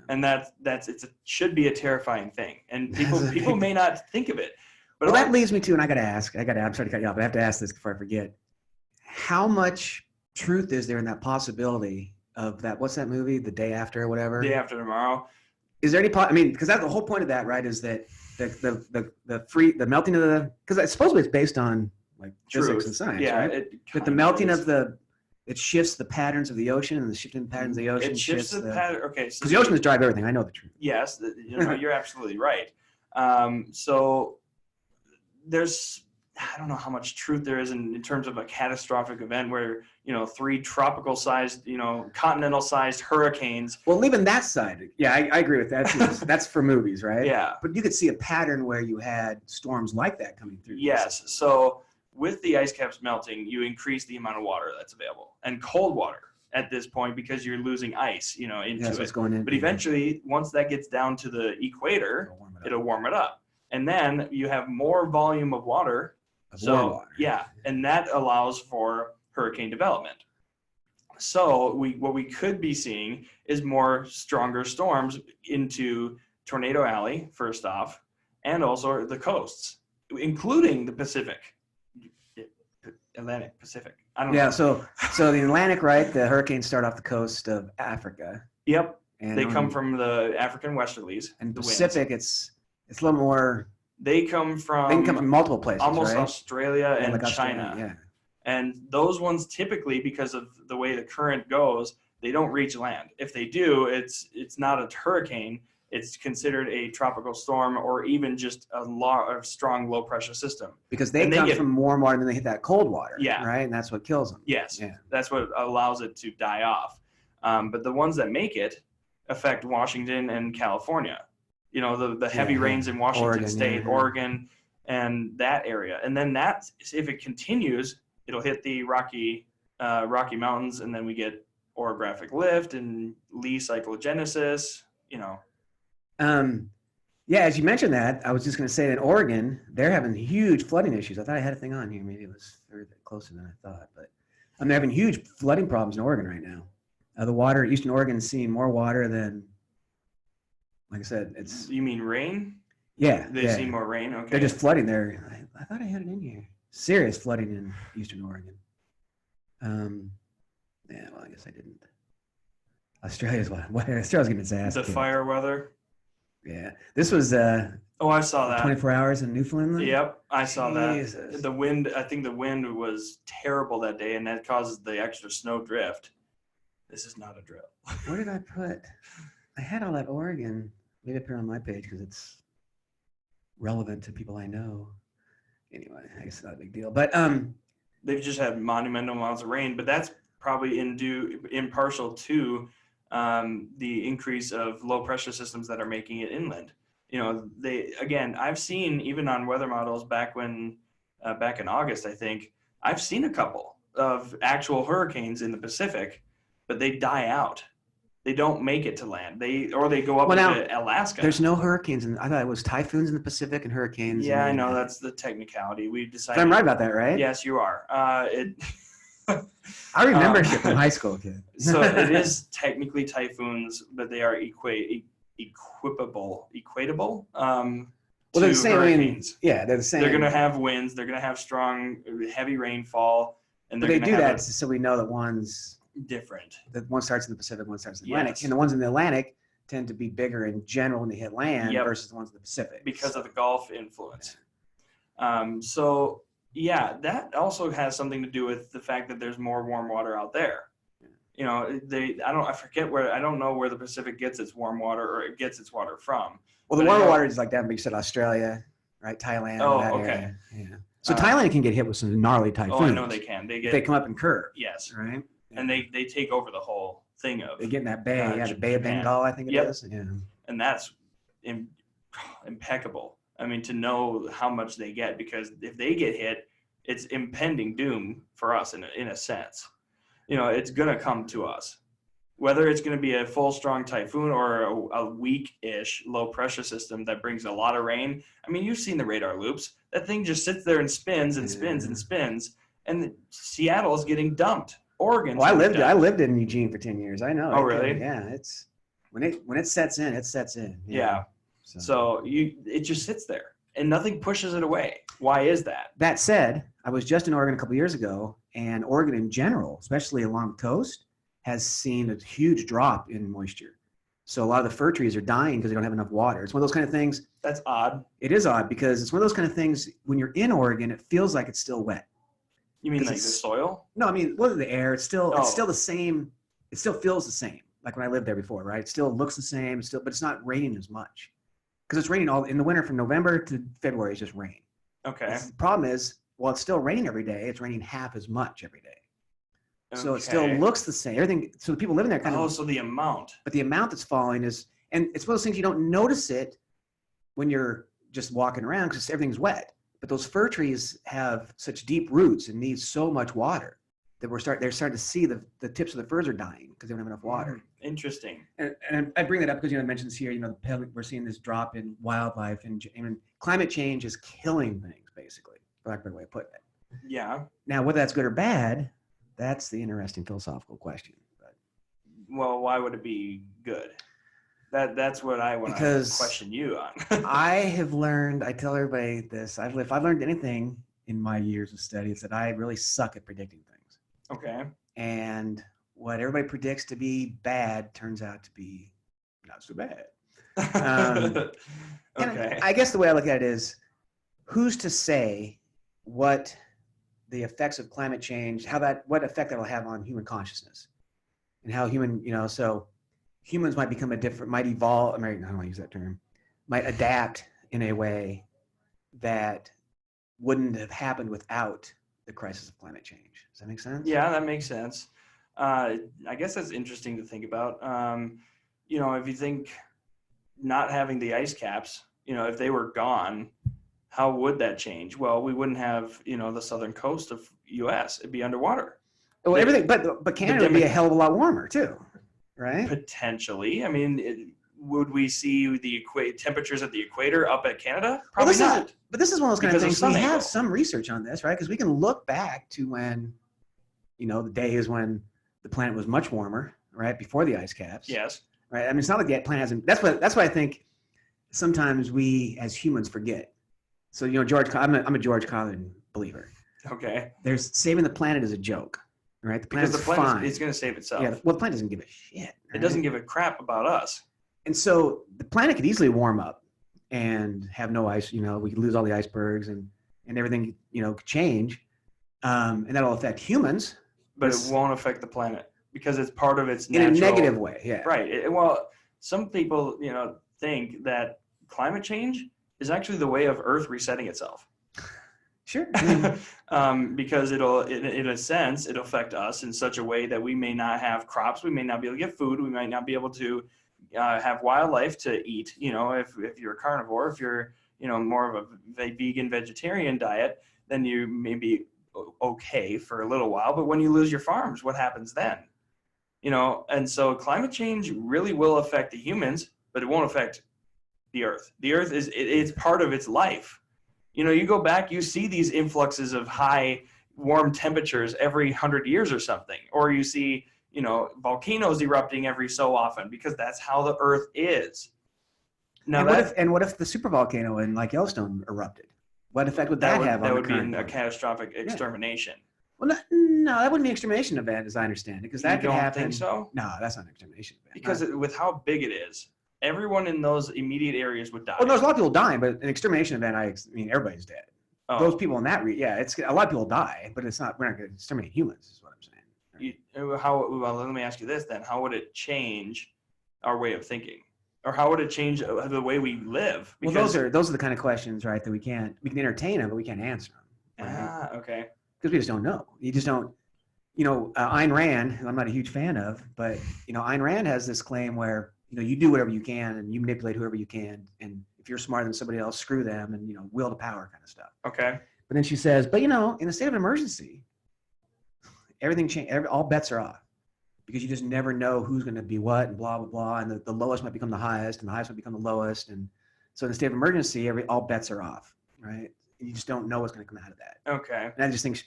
And it should be a terrifying thing. And people may not think of it. But that leads me to, and I'm sorry to cut you off, but I have to ask this before I forget. How much truth is there in that possibility of that? What's that movie? The Day After or whatever? Day After Tomorrow. Is there any because that's the whole point of that, right? Is that the melting of because supposedly it's based on physics and science, right? But the melting of it shifts the patterns of the ocean, and the shifting patterns of the ocean shifts the pattern. Okay, because the oceans drive everything. I know the truth. Yes, you're absolutely right. So there's I don't know how much truth there is in terms of a catastrophic event where, 3 tropical sized, continental sized hurricanes. Well, leaving that side, yeah, I agree with that too. That's for movies, right? Yeah. But you could see a pattern where you had storms like that coming through. Yes. So with the ice caps melting, you increase the amount of water that's available, and cold water at this point, because you're losing ice, into it. Going in. But eventually, once that gets down to the equator, it'll warm it up. And then you have more volume of water. Warm water. Yeah, and that allows for hurricane development. So what we could be seeing is more stronger storms into Tornado Alley, first off, and also the coasts, including the Atlantic Pacific. I don't know. Yeah, so the Atlantic, right? The hurricanes start off the coast of Africa. Yep. And they come from the African westerlies. And the Pacific, it's a little more. They can come from multiple places, almost right? Australia and like China. Australia, yeah. And those ones typically, because of the way the current goes, they don't reach land. If they do, it's not a hurricane. It's considered a tropical storm, or even just a strong low pressure system. Because they come from warm water and then they hit that cold water. Yeah. Right? And that's what kills them. Yes. Yeah. That's what allows it to die off. But the ones that make it affect Washington and California. The heavy rains in Washington State, Oregon, and that area. And then if it continues, it'll hit the Rocky Mountains, and then we get orographic lift and Lee cyclogenesis, Yeah, as you mentioned that, I was just going to say that in Oregon, they're having huge flooding issues. I thought I had a thing on here. Maybe it was closer than I thought. But they're having huge flooding problems in Oregon right now. The water, Eastern Oregon is seeing more water than, like I said, it's... You mean rain? Yeah. They see more rain? Okay. They're just flooding there. I thought I had it in here. Serious flooding in Eastern Oregon. Yeah, well, I guess I didn't. Australia's getting its ass. The fire weather? Yeah. This was... I saw that. 24 hours in Newfoundland? Yep, I saw that. The wind, I think the wind was terrible that day, and that causes the extra snow drift. This is not a drill. Where did I put? I had all that Oregon. Maybe up here on my page because it's relevant to people I know. Anyway, I guess it's not a big deal. But they've just had monumental amounts of rain, but that's probably impartial to the increase of low pressure systems that are making it inland. I've seen, even on weather models back in August, I think, I've seen a couple of actual hurricanes in the Pacific, but they die out. They don't make it to land. They go up into Alaska. There's no hurricanes, I thought it was typhoons in the Pacific and hurricanes. Yeah, I know, that's the technicality. We decided. So I'm right about that, right? Yes, you are. I remember shit from high school, kid. So it is technically typhoons, but they are equatable. Well, they're the same. Hurricanes. They're the same. They're going to have winds. They're going to have strong, heavy rainfall, and they do that so we know that one's different. That one starts in the Pacific, one starts in the Atlantic, and the ones in the Atlantic tend to be bigger in general when they hit land versus the ones in the Pacific because of the Gulf influence. That also has something to do with the fact that there's more warm water out there. I don't know where the Pacific gets its warm water, or it gets its water from. Well, the warmer water is like that, but you said Australia, right? Thailand. Oh, that okay. Area. Yeah. So Thailand can get hit with some gnarly typhoons. Oh, I know they can. They come up in curve. Yes. Right. Yeah. And they take over the whole thing of. They get in that bay. The Bay of Bengal, I think it is. Yeah. And that's impeccable. I mean, to know how much they get, because if they get hit, it's impending doom for us in a sense. It's going to come to us. Whether it's going to be a full strong typhoon or a weak-ish low pressure system that brings a lot of rain. I mean, you've seen the radar loops. That thing just sits there and spins and spins and spins, and Seattle is getting dumped. Oregon. Well, I lived in Eugene for 10 years. I know. Oh, really? Yeah. It's when it sets in, it sets in. Yeah. So it just sits there and nothing pushes it away. Why is that? That said, I was just in Oregon a couple years ago, and Oregon in general, especially along the coast, has seen a huge drop in moisture. So a lot of the fir trees are dying because they don't have enough water. It's one of those kind of things. That's odd. It is odd because it's one of those kind of things, when you're in Oregon, it feels like it's still wet. You mean like the soil? No, I mean, the air. It's still the same. It still feels the same. Like when I lived there before, right? It still looks the same, but it's not raining as much. Because it's raining in the winter from November to February, it's just rain. Okay. The problem is Well, it's still raining every day. It's raining half as much every day. So it still Okay. looks the same. Everything. So the people living there So the amount. but the amount that's falling is, and it's one of those things you don't notice it when you're just walking around because everything's wet. But those fir trees have such deep roots and need so much water that they're starting to see the tips of the firs are dying because they don't have enough water. Interesting. And I bring that up because, it mentions here, we're seeing this drop in wildlife and climate change is killing things, basically, for lack of a better way of putting it. Yeah. Now, whether that's good or bad, that's the interesting philosophical question. But, well, why would it be good? That's what I want to question you on. I have learned, I tell everybody this, if I've learned anything in my years of study, it's that I really suck at predicting things. Okay. And what everybody predicts to be bad turns out to be not so bad. Okay. I guess the way I look at it is, who's to say what the effects of climate change, what effect that'll have on human consciousness, and how so humans might might evolve. I don't want to use that term. Might adapt in a way that wouldn't have happened without the crisis of climate change. Does that make sense? Yeah, that makes sense. I guess that's interesting to think about. If you think not having the ice caps, if they were gone, how would that change? Well, we wouldn't have, the southern coast of U.S. It'd be underwater. Well, everything, but Canada would be a hell of a lot warmer too, right? Potentially. I mean, would we see the temperatures at the equator up at Canada? Probably not. But this is one of those kind of things. We have angle. some research on this, right? Because we can look back to when, the days when the planet was much warmer, right, before the ice caps. Yes. Right. I mean, it's not like the planet hasn't. That's why I think sometimes we as humans forget. So I'm a George Carlin believer. Okay. There's saving the planet is a joke, right? The planet's because the planet fine. is going to save itself. Yeah. Well, the planet doesn't give a shit. Right? It doesn't give a crap about us. And so the planet could easily warm up and have no ice. We could lose all the icebergs and everything. Could change, and that'll affect humans. But it won't affect the planet because it's part of its natural. In a negative way. Yeah. Right. Well, some people think that climate change is actually the way of Earth resetting itself. Sure. Because in a sense, it'll affect us in such a way that we may not have crops, we may not be able to get food, we might not be able to have wildlife to eat. If you're a carnivore, if you're more of a vegan vegetarian diet, then you may be okay for a little while. But when you lose your farms, what happens then? And so climate change really will affect the humans, but it won't affect the Earth. The Earth it's part of its life. You go back, you see these influxes of high warm temperatures every 100 years or something, or you see, volcanoes erupting every so often because that's how the Earth is. Now, what if the supervolcano in Yellowstone erupted? What effect would that have? That would be a catastrophic extermination. Well, no, that wouldn't be an extermination event, as I understand it, because that could happen. Think so? No, that's not an extermination event. Because with how big it is, everyone in those immediate areas would die. Well, there's a lot of people dying, but an extermination event, I mean, everybody's dead. Oh. Those people in that, it's a lot of people die, but it's not. We're not going to exterminate humans, is what I'm saying. Well, let me ask you this then: how would it change our way of thinking, or how would it change the way we live? Because, well, those are the kind of questions, right, that we can entertain them, but we can't answer them. Right? Okay. Because we just don't know. You just don't. Ayn Rand, who I'm not a huge fan of, but Ayn Rand has this claim where you do whatever you can and you manipulate whoever you can, and if you're smarter than somebody else, screw them, and will to power kind of stuff. Okay. But then she says, but in a state of emergency, everything all bets are off, because you just never know who's going to be what and blah blah blah, and the lowest might become the highest, and the highest might become the lowest, and so in the state of emergency, all bets are off, right? And you just don't know what's going to come out of that. Okay. And I just think,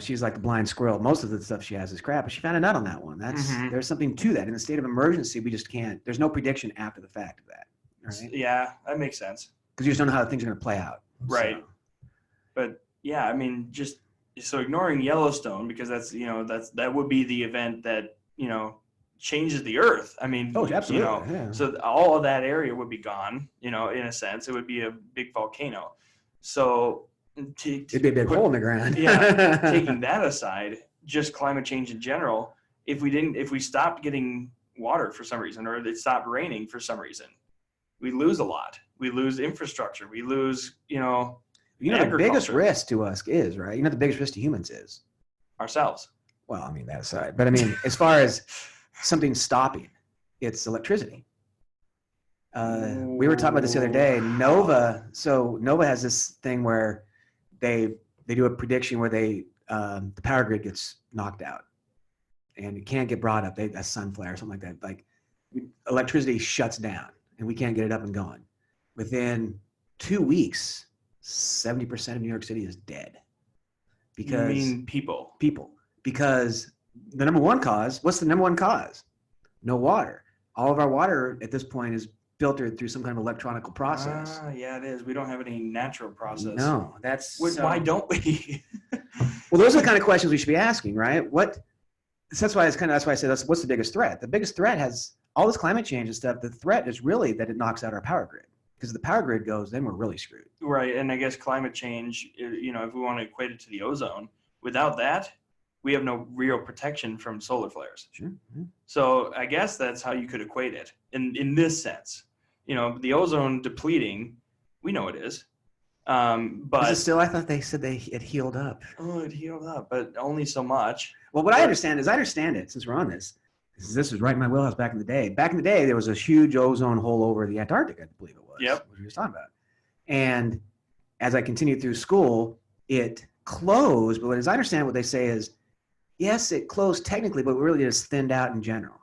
she's like the blind squirrel. Most of the stuff she has is crap, but she found a nut on that one. There's something to that. In the state of emergency, we just can't. There's no prediction after the fact of that. Right? Yeah, that makes sense. Because you just don't know how things are going to play out. Right. So. But yeah, I mean, just so ignoring Yellowstone, because that would be the event that changes the Earth. I mean, oh, absolutely. Yeah. So all of that area would be gone. In a sense, it would be a big volcano. So it'd be a big hole in the ground. Yeah. Taking that aside, just climate change in general. If we stopped getting water for some reason, or it stopped raining for some reason, we lose a lot. We lose infrastructure. We lose, You know, the biggest risk to us is, right? You know, the biggest risk to humans is ourselves. Well, I mean, that aside, but I mean, as far as something stopping, it's electricity. We were talking about this the other day. Nova has this thing where they do a prediction where the power grid gets knocked out and it can't get brought up. A sun flare or something like that. Like electricity shuts down and we can't get it up and going. Within 2 weeks, 70% of New York City is dead. Because you mean people? People. Because the number one cause, what's the number one cause? No water. All of our water at this point is filtered through some kind of electronic process. Yeah, it is. We don't have any natural process. No, why don't we? Well, those are the kind of questions we should be asking, right? That's why I said what's the biggest threat? The biggest threat has all this climate change and stuff. The threat is really that it knocks out our power grid. Because if the power grid goes, then we're really screwed. Right, and I guess climate change, you know, if we want to equate it to the ozone, without that, we have no real protection from solar flares. Sure. Mm-hmm. So I guess that's how you could equate it in this sense. You know, the ozone depleting, we know it is. But is it still, I thought they said it healed up. Oh, it healed up, but only so much. Well, I understand it, since we're on this. This is right in my wheelhouse back in the day. Back in the day, there was a huge ozone hole over the Antarctic, I believe it was. Yep. What we were talking about. And as I continued through school, it closed. But as I understand what they say is, yes, it closed technically, but really just thinned out in general.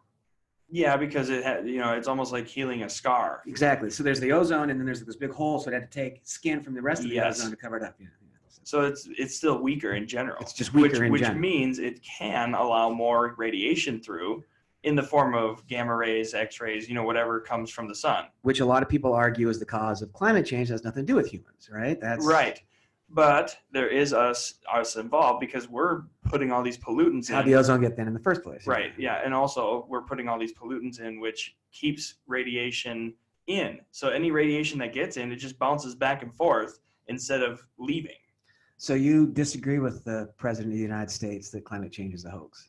Yeah, because it had, you know, it's almost like healing a scar. Exactly. So there's the ozone, and then there's this big hole, so it had to take skin from the rest of the ozone to cover it up. Yeah. So it's still weaker in general. It's just weaker in general. Which means it can allow more radiation through in the form of gamma rays, X-rays, you know, whatever comes from the sun. Which a lot of people argue is the cause of climate change. It has nothing to do with humans, right? That's right. But there is us involved because we're putting all these pollutants in. How'd the ozone get thin in the first place? Right, yeah. And also we're putting all these pollutants in, which keeps radiation in. So any radiation that gets in, it just bounces back and forth instead of leaving. So you disagree with the President of the United States that climate change is a hoax?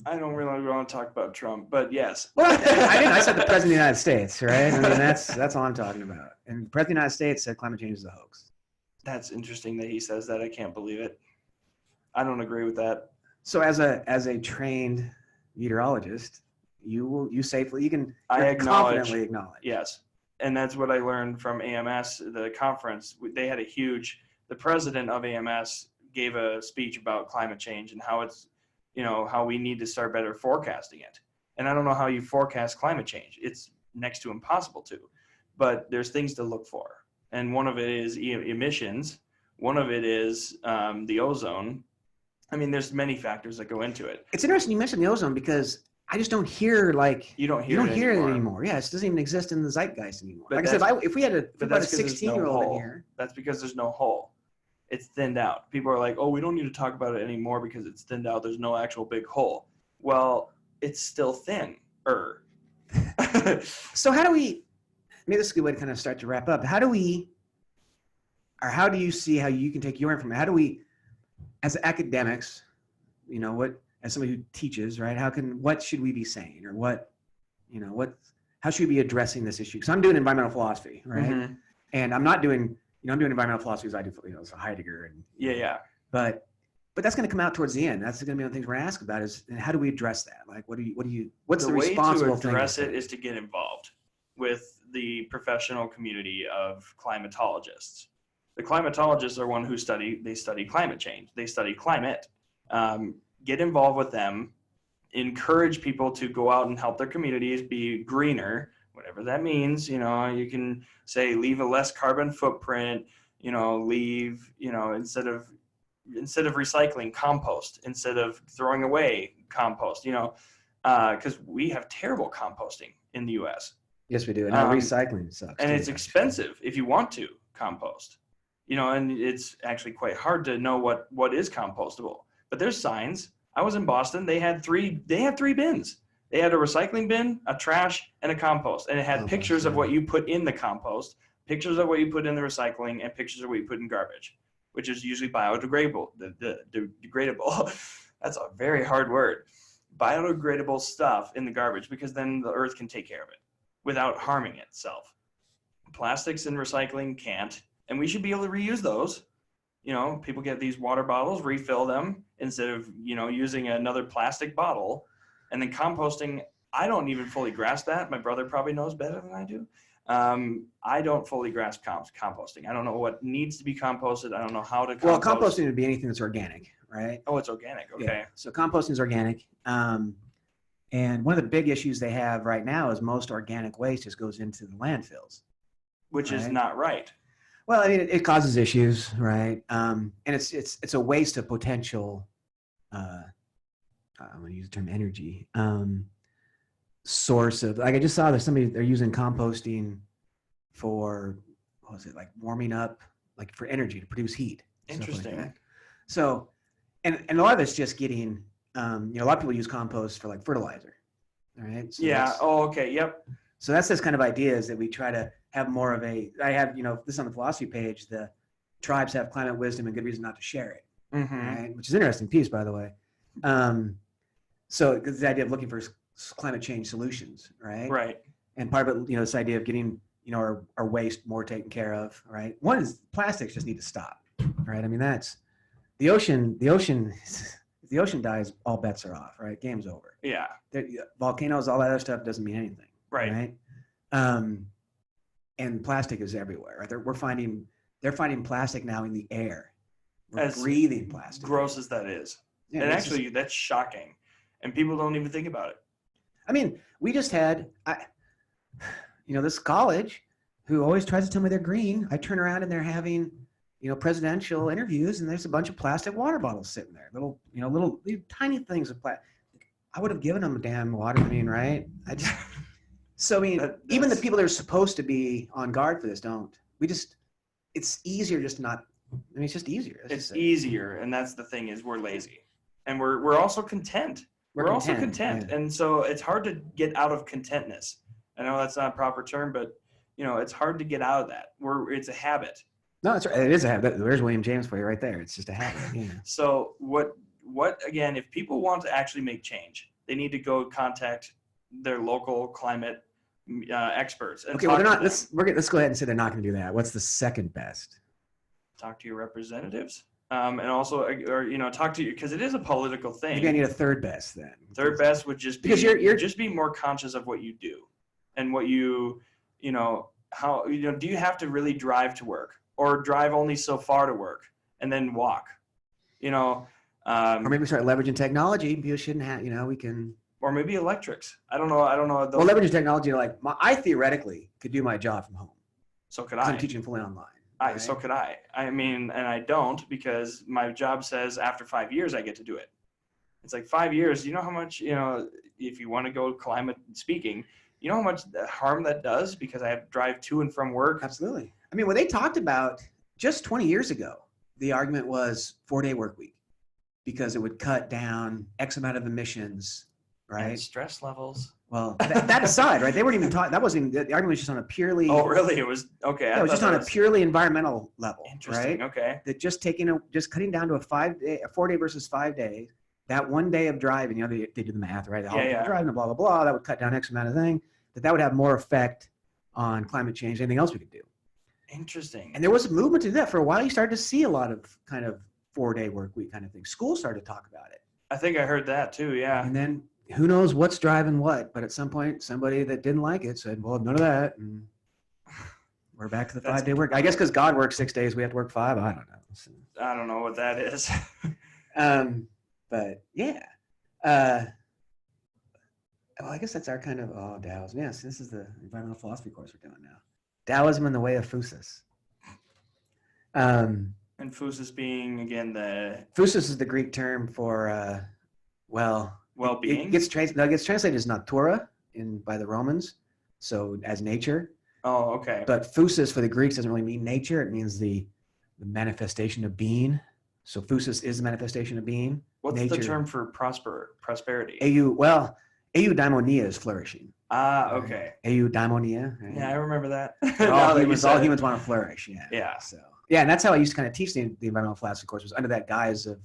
I don't really want to talk about Trump, but yes. Well, I said the President of the United States, right? I mean, that's all I'm talking about. And the President of the United States said climate change is a hoax. That's interesting that he says that. I can't believe it. I don't agree with that. So as a trained meteorologist, you confidently acknowledge. Yes. And that's what I learned from AMS, the conference. They had the president of AMS gave a speech about climate change and how it's, you know, how we need to start better forecasting it. And I don't know how you forecast climate change. It's next to impossible to, but there's things to look for. And one of it is emissions. One of it is the ozone. I mean, there's many factors that go into it. It's interesting you mentioned the ozone because I just don't hear you don't hear it anymore. Yeah, it doesn't even exist in the zeitgeist anymore. But like I said, if we had a 16-year-old in here. That's because there's no hole. It's thinned out. People are like, oh, we don't need to talk about it anymore because it's thinned out. There's no actual big hole. Well, it's still thin-er. So how do we, maybe this is a good way to kind of start to wrap up. How do you see how you can take your information? How do we, as academics, you know, as somebody who teaches, right? What should we be saying, or how should we be addressing this issue? Because I'm doing environmental philosophy, right? Mm-hmm. And I'm not doing, I'm doing environmental philosophy as I do, it's a Heidegger. And yeah. But that's going to come out towards the end. That's going to be one of the things we're going to ask about is how do we address that? Like, what's the responsible thing? The way to address it is to get involved with the professional community of climatologists. The climatologists are one who study climate change. They study climate. Get involved with them, encourage people to go out and help their communities be greener, whatever that means. You know, you can say leave a less carbon footprint, you know, instead of recycling, compost, instead of throwing away, compost, you know, because we have terrible composting in the US. Yes, we do. And our recycling sucks. And it's expensive if you want to compost, you know, and it's actually quite hard to know what is compostable. But there's signs. I was in Boston. They had three bins. They had a recycling bin, a trash, and a compost. And it had pictures of what you put in the compost, pictures of what you put in the recycling, and pictures of what you put in garbage, which is usually biodegradable. Degradable. That's a very hard word. Biodegradable stuff in the garbage, because then the earth can take care of it without harming itself. Plastics and recycling can't, and we should be able to reuse those. You know, people get these water bottles, refill them instead of, you know, using another plastic bottle. And then composting, I don't even fully grasp that. My brother probably knows better than I do. I don't fully grasp composting. I don't know what needs to be composted. I don't know how to compost. Well, composting would be anything that's organic, right? Oh, it's organic. Okay. Yeah. So composting is organic. And one of the big issues they have right now is most organic waste just goes into the landfills. Which is not right. Well, I mean, it causes issues, right? And it's a waste of potential, I'm going to use the term energy, source of, like I just saw there's somebody, they're using composting for, what was it, like warming up, like for energy to produce heat. Interesting. Like so, and a lot of it's just getting, you know, a lot of people use compost for like fertilizer, all right? So yeah. Oh, okay. Yep. So that's this kind of ideas that we try to have more of a, I have, you know, this on the philosophy page, the tribes have climate wisdom and good reason not to share it, right? Which is an interesting piece, by the way. So it's the idea of looking for climate change solutions, right? Right. And part of it, you know, this idea of getting, you know, our waste more taken care of, right? One is plastics just need to stop, right? I mean, that's the ocean, if the ocean dies, all bets are off, right? Game's over. Yeah. Volcanoes, all that other stuff doesn't mean anything. Right. And plastic is everywhere, right? They're finding plastic now in the air. We're As breathing plastic. Gross as that is. Yeah, and actually, that's shocking. And people don't even think about it. I mean, we just had, you know, this college who always tries to tell me they're green. I turn around and they're having, you know, presidential interviews, and there's a bunch of plastic water bottles sitting there. Little tiny things of plastic. I would have given them a damn water. I mean, right? So, I mean, even the people that are supposed to be on guard for this don't. It's easier just not, I mean, it's just easier. It's easier, and that's the thing is we're lazy. And we're also content. We're also content. Yeah. And so it's hard to get out of contentness. I know that's not a proper term, but, you know, it's hard to get out of that. It's a habit. No, it's right. It is a habit. There's William James for you right there. It's just a habit. Yeah. So what again, if people want to actually make change, they need to go contact their local climate experts. And okay, well, they're not. Let's go ahead and say they're not going to do that. What's the second best? Talk to your representatives, and also, or you know, talk to you because it is a political thing. You're going to need a third best then. Third best would just be because you're just be more conscious of what you do, and what you know, how do you have to really drive to work or drive only so far to work and then walk, you know, or maybe start leveraging technology. You shouldn't have, you know, we can. Or maybe electrics. I don't know. Well, leveraging technology, like I theoretically could do my job from home. So could I. I'm teaching fully online. Right? So could I. I mean, and I don't because my job says after 5 years I get to do it. It's like 5 years. You know how much, you know, if you want to go climate speaking, you know how much harm that does because I have to drive to and from work. Absolutely. I mean, when they talked about just 20 years ago, the argument was 4-day work week because it would cut down X amount of emissions. Right. And stress levels. Well, that aside, right? They weren't even talking. That wasn't the argument was just on a purely. Oh, really? It was okay. Yeah, it was just on a purely environmental level. Interesting. Right? Okay. That just cutting down to a 4-day versus 5 days. That 1 day of driving, you know, they do the math, right? Driving and blah blah blah. That would cut down X amount of thing. That would have more effect on climate change than anything else we could do. Interesting. And there was a movement to do that for a while. You started to see a lot of kind of 4-day work week kind of thing. Schools started to talk about it. I think I heard that too. Yeah. And then. Who knows what's driving what, but at some point, somebody that didn't like it said, well, none of that. And we're back to the 5-day work. I guess because God works 6 days, we have to work 5. I don't know. So, I don't know what that is. But yeah. Well, I guess that's our kind of, Taoism. Yes, this is the environmental philosophy course we're doing now. Taoism in the way of Phusis. And Phusis being, again, Phusis is the Greek term for, well-being. It gets translated as natura by the Romans, so as nature. Oh, okay. But Phusis for the Greeks doesn't really mean nature. It means the manifestation of being. So Phusis is the manifestation of being. What's nature. The term for prosperity? Eudaimonia is flourishing. Ah, okay. Eudaimonia. Right? Yeah, I remember that. all humans want to flourish. Yeah. Yeah. So yeah, and that's how I used to kind of teach the environmental philosophy course, was under that guise of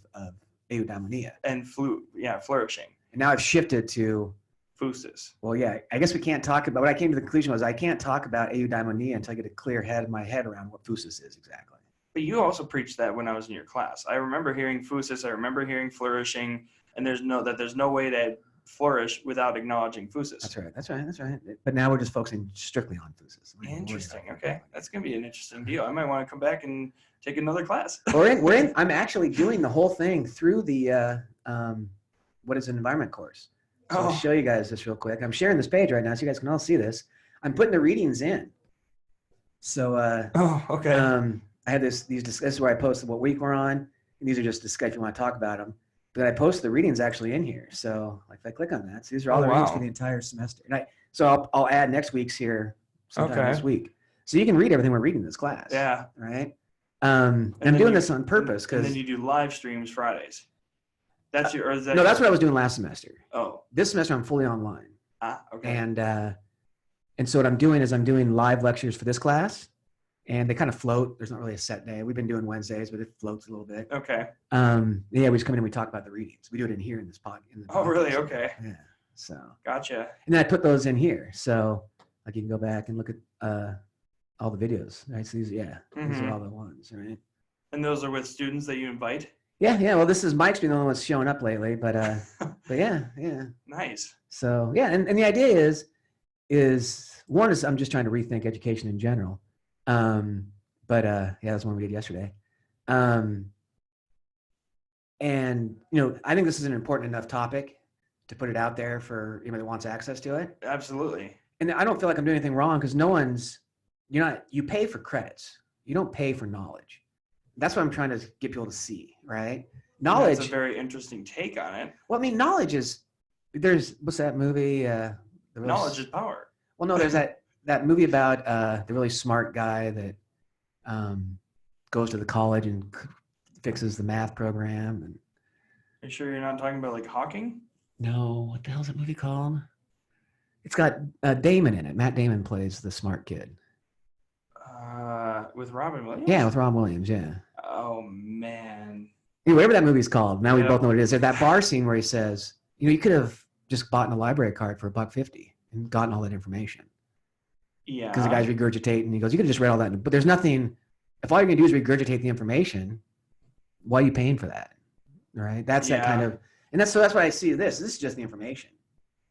eudaimonia. And flourishing. And now I've shifted to Phusis. Well, yeah, I guess we can't talk about, what I came to the conclusion was I can't talk about eudaimonia until I get a clear head in my head around what phusis is exactly. But you also preached that when I was in your class. I remember hearing phusis. I remember hearing flourishing, and there's no way to flourish without acknowledging phusis. That's right. But now we're just focusing strictly on phusis. Interesting. Okay, that's gonna be an interesting deal. I might want to come back and take another class. I'm actually doing the whole thing through the what is an environment course. So I'll show you guys this real quick. I'm sharing this page right now, so you guys can all see this. I'm putting the readings in. So okay. I had this is where I posted what week we're on. And these are just discuss if you want to talk about them. But I posted the readings actually in here. So like if I click on that, so these are all the readings for the entire semester. And I'll add next week's here sometime this week. So you can read everything we're reading in this class. Yeah. Right. And I'm doing this on purpose because then you do live streams Fridays. That's your, or is that no, that's what I was doing last semester. Oh. This semester I'm fully online. Okay. And so what I'm doing is I'm doing live lectures for this class, and they kind of float. There's not really a set day. We've been doing Wednesdays, but it floats a little bit. Okay. Yeah, we just come in and we talk about the readings. We do it in here in this podcast. Oh, really? Okay. Yeah. So. Gotcha. And then I put those in here, so like you can go back and look at all the videos. Right. So these are all the ones, right? And those are with students that you invite? Yeah. Well, this is Mike's been the only one that's showing up lately, but yeah. Nice. So yeah, and the idea is one is I'm just trying to rethink education in general. But that's one we did yesterday. And I think this is an important enough topic to put it out there for anybody that wants access to it. Absolutely. And I don't feel like I'm doing anything wrong because you pay for credits. You don't pay for knowledge. That's what I'm trying to get people to see, right? Knowledge. That's a very interesting take on it. Well, I mean, knowledge is, what's that movie? Knowledge is power. Well, no, there's that movie about the really smart guy that goes to the college and fixes the math program. And are you sure you're not talking about like Hawking? No, what the hell is that movie called? It's got Damon in it. Matt Damon plays the smart kid. With Robin Williams? Yeah, with Robin Williams, yeah. Oh, man. Whatever that movie's called. Now we both know what it is. There's that bar scene where he says, you could have just bought a library card for $1.50 and gotten all that information. Yeah. Because the guy's regurgitating, and he goes, you could have just read all that. But there's nothing, if all you're going to do is regurgitate the information, why are you paying for that? Right? That's that kind of, and that's why I see this. This is just the information.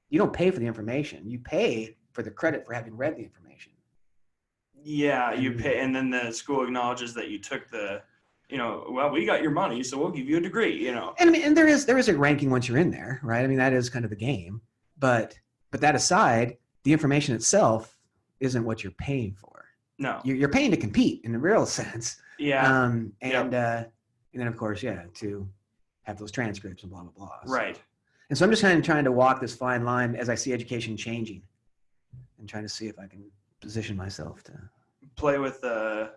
You don't pay for the information. You pay for the credit for having read the information. Yeah, you pay, and then the school acknowledges that you took well, we got your money, so we'll give you a degree, And I mean, and there is a ranking once you're in there, right? I mean, that is kind of the game. But that aside, the information itself isn't what you're paying for. No. You're paying to compete in a real sense. Yeah. And then of course, to have those transcripts and blah, blah, blah. Right. And so I'm just kind of trying to walk this fine line as I see education changing and trying to see if I can position myself to play with the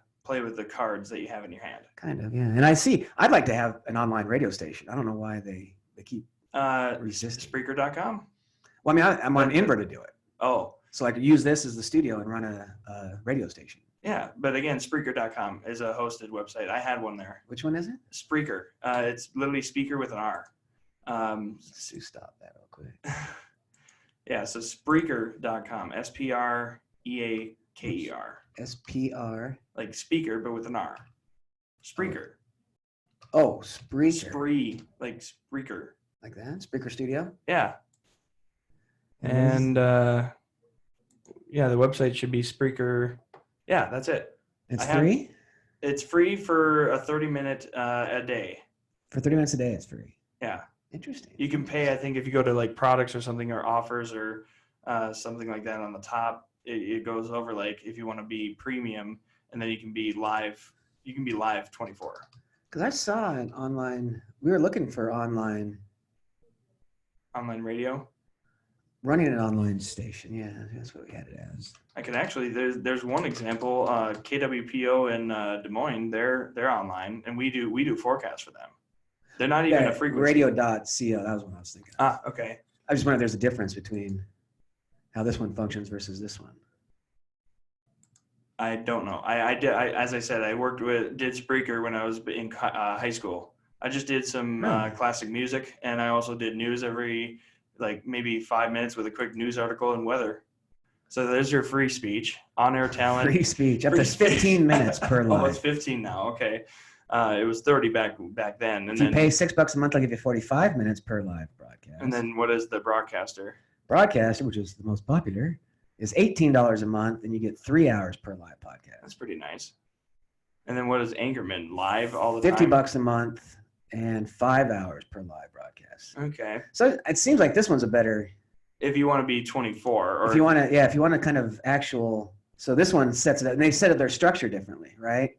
cards that you have in your hand. Kind of, yeah. And I'd like to have an online radio station. I don't know why they keep resisting. Spreaker.com? Well, I mean, I'm on Inver to do it. Oh. So I could use this as the studio and run a radio station. Yeah, but again, Spreaker.com is a hosted website. I had one there. Which one is it? Spreaker. It's literally speaker with an R. Sue, stop that real quick. Yeah, so Spreaker.com. Spreaker. SPR. Like speaker, but with an R. Spreaker. Oh, Spreaker. Like Spreaker. Like that? Spreaker Studio? Yeah. And the website should be Spreaker. Yeah, that's it. It's free? It's free for a 30-minute a day. For 30 minutes a day, it's free. Yeah. Interesting. You can pay, I think, if you go to like products or something or offers or something like that on the top, it goes over like if you want to be premium, and then you can be live. You can be live 24. Because I saw an online. We were looking for online radio. Running an online station. Yeah, that's what we had it as. I can actually. There's one example. KWPO in Des Moines. They're online, and we do forecasts for them. They're not even a frequency. Radio.co. That was what I was thinking. Okay. I just wonder if there's a difference between how this one functions versus this one. I don't know. I did. As I said, I did Spreaker when I was in high school. I just did some classic music, and I also did news every like maybe 5 minutes with a quick news article and weather. So there's your free speech, on-air talent. Free speech, up to 15 minutes per live. Oh, it's 15 now. Okay. It was 30 back then. And if you pay $6 a month, I'll give you 45 minutes per live broadcast. And then what is the broadcaster? Broadcaster, which is the most popular, is $18 a month, and you get 3 hours per live podcast. That's pretty nice. And then what is Anchorman? Live all the time? $50 a month and 5 hours per live broadcast. Okay. So it seems like this one's a better. If you want to be 24, or if you want to kind of actual. So this one sets it up, and they set up their structure differently, right?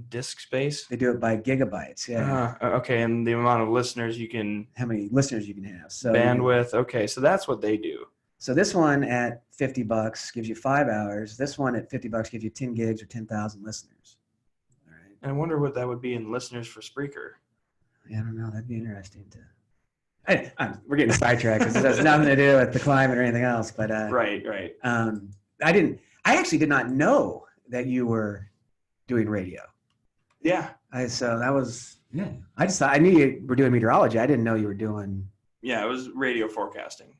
Disk space. They do it by gigabytes. Yeah. Okay, and the amount of listeners you can. How many listeners you can have? So bandwidth. Okay, so that's what they do. So this one at $50 gives you 5 hours. This one at $50 gives you 10 gigs or 10,000 listeners. All right. And I wonder what that would be in listeners for Spreaker. Yeah, I don't know. That'd be interesting to. We're getting sidetracked because it has nothing to do with the climate or anything else. But right. I actually did not know that you were doing radio. Yeah. So that was I just thought I knew you were doing meteorology. I didn't know you were doing. Yeah, it was radio forecasting.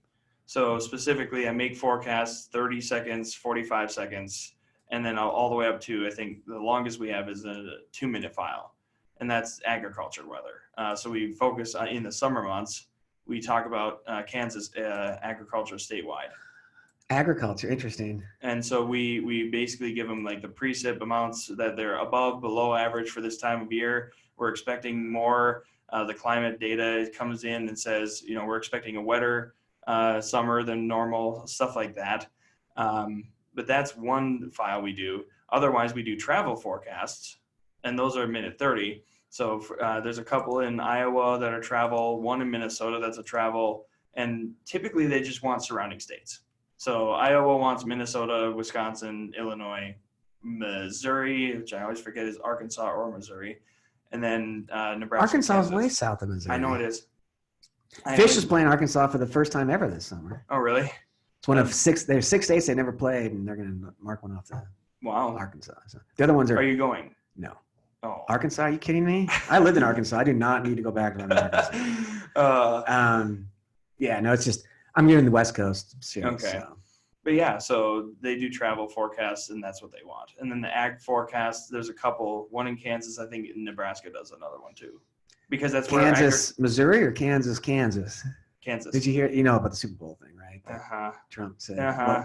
So specifically, I make forecasts 30 seconds, 45 seconds, and then all the way up to, I think the longest we have is a 2-minute file, and that's agriculture weather. So we focus on, in the summer months, we talk about Kansas agriculture statewide. Agriculture, interesting. And so we basically give them like the precip amounts that they're above, below average for this time of year. We're expecting more. The climate data comes in and says, we're expecting a wetter summer than normal, stuff like that. But that's one file we do. Otherwise, we do travel forecasts, and those are minute 30. So there's a couple in Iowa that are travel, one in Minnesota that's a travel, and typically they just want surrounding states. So Iowa wants Minnesota, Wisconsin, Illinois, Missouri, which I always forget is Arkansas or Missouri, and then Nebraska. Arkansas is way south of Missouri. I know it is. Fish is playing Arkansas for the first time ever this summer. Oh, really? It's one of 6. There's 6 states they never played, and they're going to mark one off the Arkansas. So the other ones are. Are you going? No. Oh. Arkansas? Are you kidding me? I lived in Arkansas. I do not need to go back to Arkansas. Yeah, no, it's just I'm here in the West Coast. Soon, okay. So. But yeah, so they do travel forecasts, and that's what they want. And then the ag forecasts, there's a couple. One in Kansas, I think Nebraska does another one too. Because that's where Kansas, Missouri, or Kansas? Kansas. Did you hear? You know about the Super Bowl thing, right? Trump said,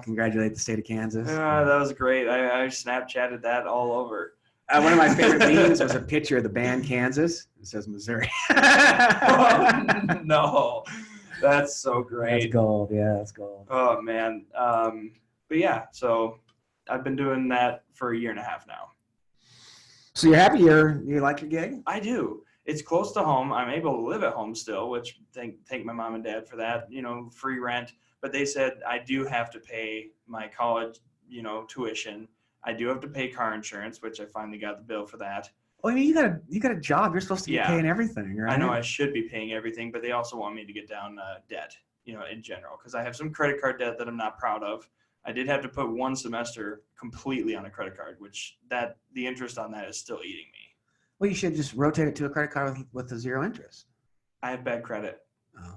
"Congratulate the state of Kansas." That was great. I Snapchatted that all over. One of my favorite memes was a picture of the band Kansas. It says Missouri. No, that's so great. That's gold. Yeah, that's gold. Oh man. But yeah, so I've been doing that for 1.5 years now. So you're happy? You like your gig? I do. It's close to home. I'm able to live at home still, which thank my mom and dad for that, free rent. But they said I do have to pay my college, tuition. I do have to pay car insurance, which I finally got the bill for that. Well, I mean, you got a job. You're supposed to be paying everything, right? I know I should be paying everything, but they also want me to get down debt, in general, because I have some credit card debt that I'm not proud of. I did have to put 1 semester completely on a credit card, which the interest on that is still eating me. Well, you should just rotate it to a credit card with a 0 interest. I have bad credit. Oh,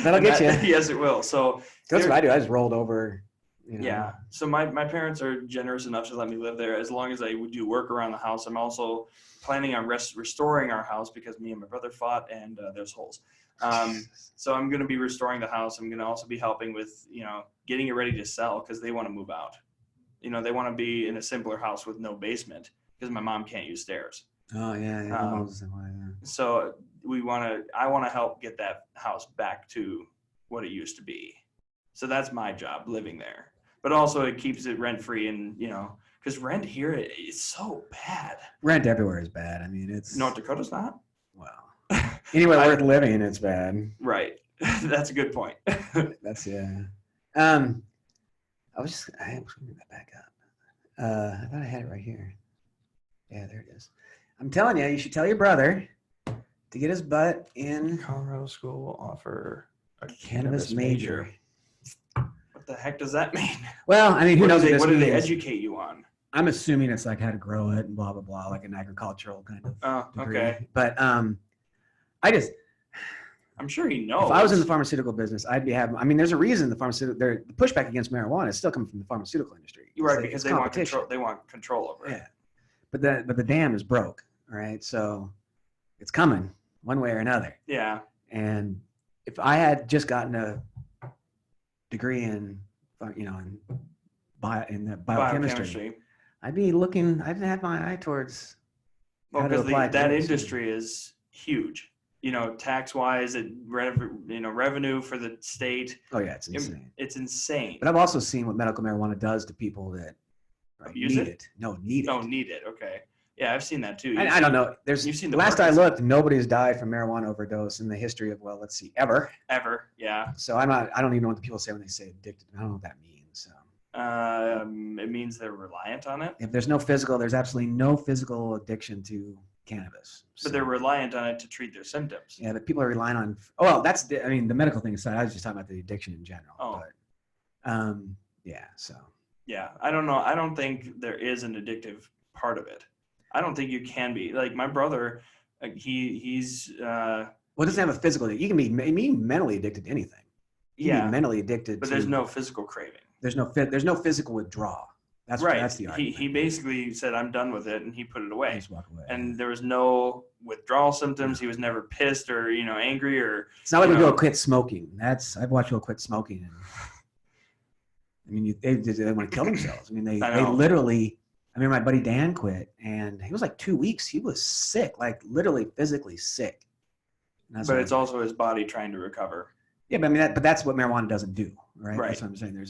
that'll get you. Yes, it will. So that's what I do. I just rolled over. Yeah. So my parents are generous enough to let me live there as long as I would do work around the house. I'm also planning on restoring our house because me and my brother fought and there's holes. So I'm going to be restoring the house. I'm going to also be helping with, getting it ready to sell because they want to move out. They want to be in a simpler house with no basement because my mom can't use stairs. Oh yeah. So I want to help get that house back to what it used to be. So that's my job, living there. But also it keeps it rent free and, because rent here is so bad. Rent everywhere is bad. I mean, it's North Dakota's not. Well, anywhere worth living, it's bad. Right. That's a good point. That's I was going to get that back up. I thought I had it right here. Yeah, there it is. I'm telling you, you should tell your brother to get his butt in. Colorado school will offer a cannabis major. What the heck does that mean? Well, I mean, who knows what do they educate you on? I'm assuming it's like how to grow it and blah, blah, blah, like an agricultural kind of degree. Okay. But I I'm sure he knows. If I was in the pharmaceutical business, I'd be having. I mean, there's a reason the pushback against marijuana is still coming from the pharmaceutical industry. You're right, because they want control. They want control over it. Yeah, but the dam is broke. All right, so it's coming one way or another. Yeah. And if I had just gotten a degree in, in biochemistry, I'd be looking. I'd have my eye towards. Well, because that industry is huge. Tax-wise, revenue for the state. Oh yeah, it's insane. It's insane. But I've also seen what medical marijuana does to people that use it. Need it. Oh, need it. Okay. Yeah, I've seen that too. I don't know. You've seen last I looked, nobody's died from marijuana overdose in the history of ever. Ever, yeah. So I don't even know what the people say when they say addicted. I don't know what that means. So. It means they're reliant on it. If there's absolutely no physical addiction to cannabis. But they're reliant on it to treat their symptoms. Yeah, but people are relying on. Oh, well, the medical thing aside. I was just talking about the addiction in general. Oh. But, yeah. So. Yeah, I don't know. I don't think there is an addictive part of it. I don't think you can be. Like my brother, he's. Well, it doesn't have a physical. You can be mentally addicted to anything. You can be mentally addicted. But there's no physical craving. There's no physical withdrawal. That's right. That's the argument. He basically said, "I'm done with it," and he put it away. Just walk away. And there was no withdrawal symptoms. He was never pissed or angry or. It's not like we go quit smoking. I've watched people quit smoking, and they want to kill themselves. I mean, they literally. I remember my buddy Dan quit, and he was like 2 weeks. He was sick, like literally physically sick. But it's also his body trying to recover. Yeah, but I mean, that's what marijuana doesn't do, right? That's what I'm saying.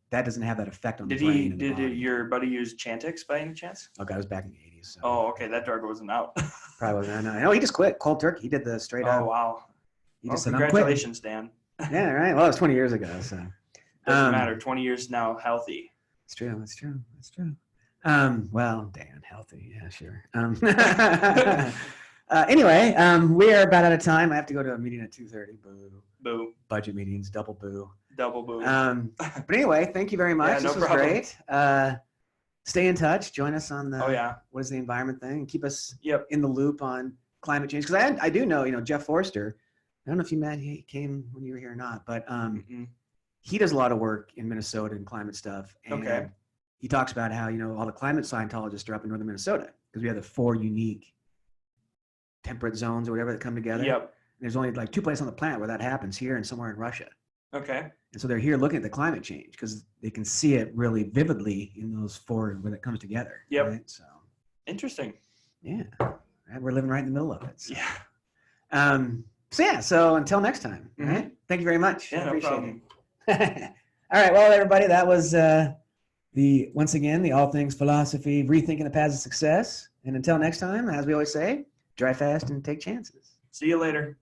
That doesn't have that effect on the brain. Did your buddy use Chantix by any chance? Oh, God, it was back in the 80s. So. Oh, okay. That drug wasn't out. Probably wasn't. No, he just quit cold turkey. He did the straight up. Oh, wow. He just said, congratulations, Dan. Yeah, right. Well, it was 20 years ago. So doesn't matter. 20 years now, healthy. It's true. It's true. Well, Dan, healthy. Yeah, sure. Anyway, we are about out of time. I have to go to a meeting at 2:30. Boo. Boo. Budget meetings, double boo. Double boo. But anyway, thank you very much. Yeah, this was great. Stay in touch. Join us on the what is the environment thing. Keep us in the loop on climate change. Because I do know, Jeff Forster. I don't know if you met. He came when you were here or not, but he does a lot of work in Minnesota and climate stuff. And he talks about how all the climate Scientologists are up in northern Minnesota because we have the 4 unique temperate zones or whatever that come together. Yep. There's only like 2 places on the planet where that happens, here and somewhere in Russia. Okay. And so they're here looking at the climate change because they can see it really vividly in those 4 when it comes together. Yep. Right? So interesting. Yeah. And we're living right in the middle of it. So. Yeah. So until next time. All right. Thank you very much. Yeah, no problem. It. All right. Well, everybody, that was once again, the All Things Philosophy, Rethinking the Paths of Success. And until next time, as we always say, drive fast and take chances. See you later.